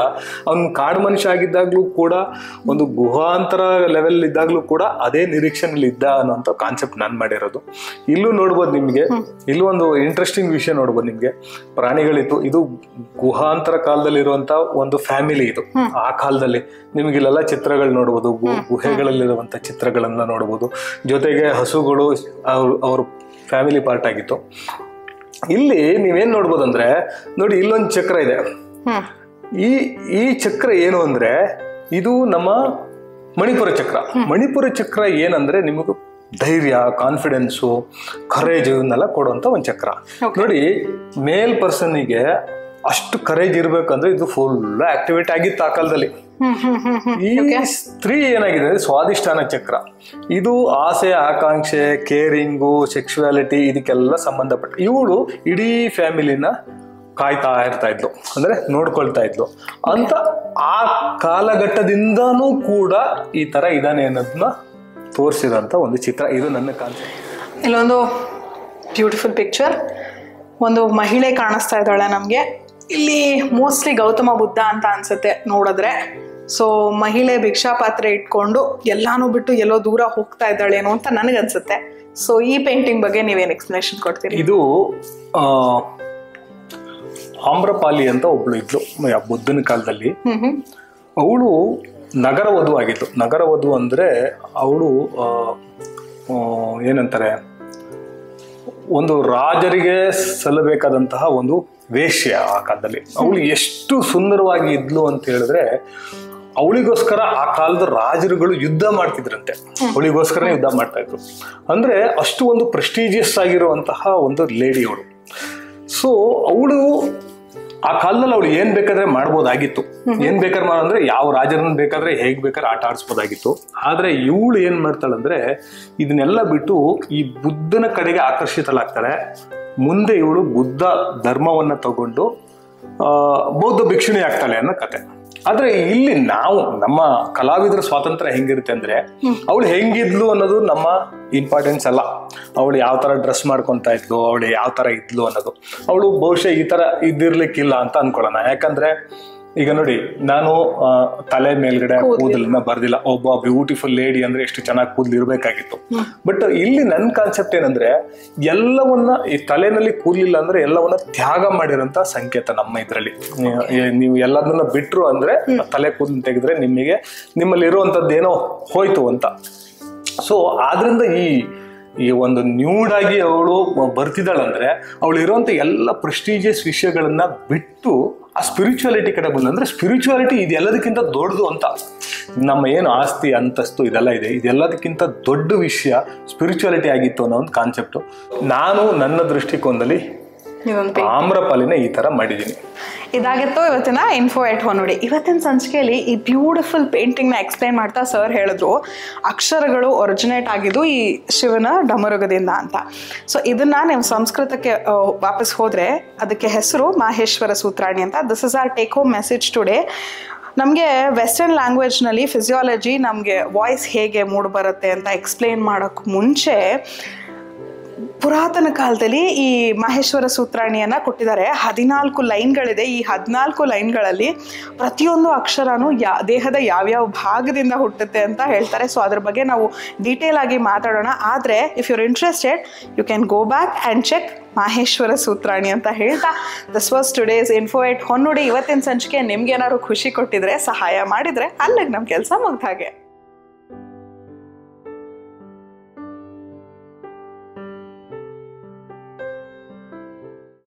ಅವ್ನು ಕಾಡು ಮನುಷ್ಯ ಆಗಿದ್ದಾಗ್ಲೂ ಕೂಡ, ಒಂದು ಗುಹಾಂತರ ಲೆವೆಲ್ ಇದ್ದಾಗ್ಲೂ ಕೂಡ ಅದೇ ನಿರೀಕ್ಷೆನಲ್ಲಿ ಇದ್ದ ಅನ್ನೋಂಥ ಕಾನ್ಸೆಪ್ಟ್ ನಾನು ಮಾಡಿರೋದು. ಇಲ್ಲೂ ನೋಡ್ಬೋದು ನಿಮ್ಗೆ, ಇಲ್ಲೂ ಒಂದು ಇಂಟ್ರೆಸ್ಟಿಂಗ್ ವಿಷಯ ನೋಡ್ಬೋದು ನಿಮ್ಗೆ. ಪ್ರಾಣಿಗಳಿತ್ತು, ಇದು ಗುಹಾಂತರ ಕಾಲದಲ್ಲಿ ಇರುವಂತ ಒಂದು ಫ್ಯಾಮಿಲಿ ಇದು. ಆ ಕಾಲದಲ್ಲಿ ನಿಮ್ಗೆ ಇಲ್ಲೆಲ್ಲ ಚಿತ್ರಗಳು ನೋಡ್ಬೋದು, ಗುಹೆಗಳಲ್ಲಿರುವಂತ ಚಿತ್ರಗಳನ್ನ ನೋಡ್ಬೋದು. ಜೊತೆಗೆ ಹಸುಗಳು ಅವ್ರ ಫ್ಯಾಮಿಲಿ ಪಾರ್ಟ್ ಆಗಿತ್ತು. ಇಲ್ಲಿ ನೀವೇನ್ ನೋಡ್ಬೋದು ಅಂದ್ರೆ, ನೋಡಿ ಇಲ್ಲೊಂದು ಚಕ್ರ ಇದೆ. ಈ ಚಕ್ರ ಏನು ಅಂದ್ರೆ, ಇದು ನಮ್ಮ ಮಣಿಪುರ ಚಕ್ರ. ಮಣಿಪುರ ಚಕ್ರ ಏನಂದ್ರೆ ನಿಮಗೂ ಧೈರ್ಯ, ಕಾನ್ಫಿಡೆನ್ಸು, ಕರೇಜ್ ಇವನ್ನೆಲ್ಲ ಕೊಡುವಂತ ಒಂದು ಚಕ್ರ. ನೋಡಿ ಮೇಲ್ ಪರ್ಸನ್ಗೆ ಅಷ್ಟು ಕರೇಜ್ ಇರ್ಬೇಕಂದ್ರೆ ಇದು ಫುಲ್ ಆಕ್ಟಿವೇಟ್ ಆಗಿತ್ತು ಆ ಕಾಲದಲ್ಲಿ. ಈ ಸ್ತ್ರೀ ಏನಾಗಿದೆ ಸ್ವಾದಿಷ್ಠಾನ ಚಕ್ರ. ಇದು ಆಸೆ, ಆಕಾಂಕ್ಷೆ, ಕೇರಿಂಗು, ಸೆಕ್ಸುವಾಲಿಟಿ ಇದಕ್ಕೆಲ್ಲ ಸಂಬಂಧಪಟ್ಟ. ಇವಳು ಇಡೀ ಫ್ಯಾಮಿಲಿನ ಕಾಯ್ತಾ ಇರ್ತಾ ಇದ್ಲು, ಅಂದ್ರೆ ನೋಡ್ಕೊಳ್ತಾ ಇದ್ಲು ಅಂತ. ಆ ಕಾಲಘಟ್ಟದಿಂದನೂ ಕೂಡ ಈ ತರ ಇದಾನೆ ಅನ್ನೋದನ್ನ ತೋರಿಸಿದಂತ ಒಂದು ಚಿತ್ರ. ಇದು ನನ್ನ ಕಾನ್ಸೆಪ್ಟ್. ಇಲ್ಲೊಂದು ಬ್ಯೂಟಿಫುಲ್ ಪಿಕ್ಚರ್. ಒಂದು ಮಹಿಳೆ ಕಾಣಿಸ್ತಾ ಇದ್ದಾಳೆ ನಮ್ಗೆ ಇಲ್ಲಿ. ಮೋಸ್ಟ್ಲಿ ಗೌತಮ ಬುದ್ಧ ಅಂತ ಅನ್ಸುತ್ತೆ ನೋಡಿದ್ರೆ. ಸೊ ಮಹಿಳೆ ಭಿಕ್ಷಾ ಪಾತ್ರೆ ಇಟ್ಕೊಂಡು ಎಲ್ಲಾನು ಬಿಟ್ಟು ಎಲ್ಲೋ ದೂರ ಹೋಗ್ತಾ ಇದ್ದಾಳೇನೋ ಅಂತ ನನಗನ್ಸುತ್ತೆ. ಸೊ ಈ ಪೇಂಟಿಂಗ್ ಬಗ್ಗೆ ನೀವೇನು ಎಕ್ಸ್ಪ್ಲನೇಷನ್ ಕೊಡ್ತೀರಿ? ಇದು ಆಮ್ರಪಾಲಿ ಅಂತ ಒಬ್ಳು ಇದ್ಲು ಬುದ್ಧನ ಕಾಲದಲ್ಲಿ. ಅವಳು ನಗರವಧು ಆಗಿತ್ತು. ನಗರವಧು ಅಂದ್ರೆ ಅವಳು ಏನಂತಾರೆ, ಒಂದು ರಾಜರಿಗೆ ಸಲ್ಲಬೇಕಾದಂತಹ ಒಂದು ವೇಶ್ಯ ಆ ಕಾಲದಲ್ಲಿ. ಅವಳು ಎಷ್ಟು ಸುಂದರವಾಗಿ ಇದ್ಲು ಅಂತ ಹೇಳಿದ್ರೆ, ಅವಳಿಗೋಸ್ಕರ ಆ ಕಾಲದ ರಾಜರುಗಳು ಯುದ್ಧ ಮಾಡ್ತಿದ್ರಂತೆ. ಅವಳಿಗೋಸ್ಕರ ಯುದ್ಧ ಮಾಡ್ತಾ ಇದ್ರು. ಅಂದ್ರೆ ಅಷ್ಟು ಒಂದು ಪ್ರೆಸ್ಟೀಜಿಯಸ್ ಆಗಿರುವಂತಹ ಒಂದು ಲೇಡಿ ಅವಳು. ಸೊ ಅವಳು ಆ ಕಾಲದಲ್ಲಿ ಅವಳು ಏನ್ ಬೇಕಾದ್ರೆ ಮಾಡ್ಬೋದಾಗಿತ್ತು, ಏನ್ ಬೇಕಾದ್ರೆ ಅಂದ್ರೆ ಯಾವ ರಾಜರನ್ನ ಬೇಕಾದ್ರೆ ಹೇಗ್ ಬೇಕಾದ್ರೆ ಆಟ ಆಡಿಸ್ಬೋದಾಗಿತ್ತು. ಆದ್ರೆ ಇವಳು ಏನ್ ಮಾಡ್ತಾಳಂದ್ರೆ ಇದನ್ನೆಲ್ಲ ಬಿಟ್ಟು ಈ ಬುದ್ಧನ ಕಡೆಗೆ ಆಕರ್ಷಿತಳಾಗ್ತಾಳೆ. ಮುಂದೆ ಇವಳು ಬುದ್ಧ ಧರ್ಮವನ್ನ ತಗೊಂಡು ಬೌದ್ಧ ಭಿಕ್ಷುಣಿ ಆಗ್ತಾಳೆ ಅನ್ನೋ ಕತೆ. ಆದ್ರೆ ಇಲ್ಲಿ ನಾವು ನಮ್ಮ ಕಲಾವಿದರ ಸ್ವಾತಂತ್ರ್ಯ ಹೆಂಗಿರುತ್ತೆ ಅಂದ್ರೆ ಅವಳು ಹೆಂಗಿದ್ಲು ಅನ್ನೋದು ನಮ್ಮ ಇಂಪಾರ್ಟೆನ್ಸ್ ಅಲ್ಲ. ಅವಳು ಯಾವ ತರ ಡ್ರೆಸ್ ಮಾಡ್ಕೊಂತ ಇದ್ಲು, ಅವಳು ಯಾವ ತರ ಇದ್ಲು ಅನ್ನೋದು. ಅವಳು ಬಹುಶಃ ಈ ತರ ಇದ್ದಿರ್ಲಿಕ್ಕಿಲ್ಲ ಅಂತ ಅನ್ಕೊಳ್ಳೋಣ. ಯಾಕಂದ್ರೆ ಈಗ ನೋಡಿ, ನಾನು ತಲೆ ಮೇಲ್ಗಡೆ ಕೂದಲನ್ನ ಬರ್ದಿಲ್ಲ. ಒಬ್ಬ ಬ್ಯೂಟಿಫುಲ್ ಲೇಡಿ ಅಂದ್ರೆ ಎಷ್ಟು ಚೆನ್ನಾಗಿ ಕೂದಲು ಇರ್ಬೇಕಾಗಿತ್ತು. ಬಟ್ ಇಲ್ಲಿ ನನ್ನ ಕಾನ್ಸೆಪ್ಟ್ ಏನಂದ್ರೆ ಎಲ್ಲವನ್ನ ಈ ತಲೆನಲ್ಲಿ ಕೂದಲಿಲ್ಲ ಅಂದ್ರೆ ಎಲ್ಲವನ್ನ ತ್ಯಾಗ ಮಾಡಿರೋಂತ ಸಂಕೇತ ನಮ್ಮ ಇದ್ರಲ್ಲಿ. ನೀವು ಎಲ್ಲದನ್ನ ಬಿಟ್ರು ಅಂದ್ರೆ ತಲೆ ಕೂದಲು ತೆಗೆದ್ರೆ ನಿಮ್ಮಲ್ಲಿ ಇರುವಂತದ್ದು ಏನೋ ಹೋಯ್ತು ಅಂತ. ಸೊ ಆದ್ರಿಂದ ಈ ಒಂದು ನ್ಯೂಡ್ ಆಗಿ ಅವಳು ಬರ್ತಿದ್ದಾಳಂದ್ರೆ ಅವಳು ಇರುವಂತ ಎಲ್ಲ ಪ್ರೆಸ್ಟೀಜಿಯಸ್ ವಿಷಯಗಳನ್ನ ಬಿಟ್ಟು ಆ ಸ್ಪಿರಿಚುವಾಲಿಟಿ ಕಡೆ ಬಂದಂದ್ರೆ ಸ್ಪಿರಿಚುವಾಲಿಟಿ ಇದೆಲ್ಲದಕ್ಕಿಂತ ದೊಡ್ಡದು ಅಂತ. ನಮ್ಮ ಏನು ಆಸ್ತಿ ಅಂತಸ್ತು ಇದೆಲ್ಲ ಇದೆ, ಇದೆಲ್ಲದಕ್ಕಿಂತ ದೊಡ್ಡ ವಿಷಯ ಸ್ಪಿರಿಚುವಾಲಿಟಿ ಆಗಿತ್ತು ಅನ್ನೋ ಒಂದು ಕಾನ್ಸೆಪ್ಟು ನಾನು ನನ್ನ ದೃಷ್ಟಿಕೋನದಲ್ಲಿ ಆಮ್ರಪಾಲಿನ ಈ ತರ ಮಾಡಿದ್ದೀನಿ. ಇದಾಗಿತ್ತು ಇವತ್ತಿನ ಇನ್ಫೋ ಎಟ್ ಹೊನ್ನಡಿ. ಇವತ್ತಿನ ಸಂಚಿಕೆಯಲ್ಲಿ ಈ ಬ್ಯೂಟಿಫುಲ್ ಪೇಂಟಿಂಗ್ನ ಎಕ್ಸ್ಪ್ಲೈನ್ ಮಾಡ್ತಾ ಸರ್ ಹೇಳಿದ್ರು ಅಕ್ಷರಗಳು ಒರಿಜಿನೇಟ್ ಆಗಿದ್ದು ಈ ಶಿವನ ಡಮರುಗದಿಂದ ಅಂತ. ಸೊ ಇದನ್ನ ನೀವು ಸಂಸ್ಕೃತಕ್ಕೆ ವಾಪಸ್ ಹೋದ್ರೆ ಅದಕ್ಕೆ ಹೆಸರು ಮಾಹೇಶ್ವರ ಸೂತ್ರಾಣಿ ಅಂತ. This is our take home message today. ನಮಗೆ ವೆಸ್ಟರ್ನ್ ಲ್ಯಾಂಗ್ವೇಜ್ನಲ್ಲಿ ಫಿಸಿಯಾಲಜಿ ನಮಗೆ ವಾಯ್ಸ್ ಹೇಗೆ ಮೂಡ್ ಬರುತ್ತೆ ಅಂತ ಎಕ್ಸ್ಪ್ಲೇನ್ ಮಾಡೋಕ್ಕೆ ಮುಂಚೆ ಪುರಾತನ ಕಾಲದಲ್ಲಿ ಈ ಮಾಹೇಶ್ವರ ಸೂತ್ರಾಣಿಯನ್ನು ಕೊಟ್ಟಿದ್ದಾರೆ. 14 ಲೈನ್ಗಳಿದೆ. ಈ 14 ಲೈನ್ಗಳಲ್ಲಿ ಪ್ರತಿಯೊಂದು ಅಕ್ಷರನೂ ದೇಹದ ಯಾವ್ಯಾವ ಭಾಗದಿಂದ ಹುಟ್ಟುತ್ತೆ ಅಂತ ಹೇಳ್ತಾರೆ. ಸೊ ಅದ್ರ ಬಗ್ಗೆ ನಾವು ಡೀಟೇಲ್ ಆಗಿ ಮಾತಾಡೋಣ. ಆದರೆ if you're interested you can go back and check Maheshwara Sutrani ಅಂತ ಹೇಳ್ತಾ this was today's info at Honnadi. ಇವತ್ತಿನ ಸಂಚಿಕೆ ನಿಮ್ಗೆ ಏನಾದ್ರು ಖುಷಿ ಕೊಟ್ಟಿದ್ರೆ, ಸಹಾಯ ಮಾಡಿದರೆ ಅಲ್ಲಿಗೆ ನಮ್ಮ ಕೆಲಸ ಮುಗ್ದ ಹಾಗೆ.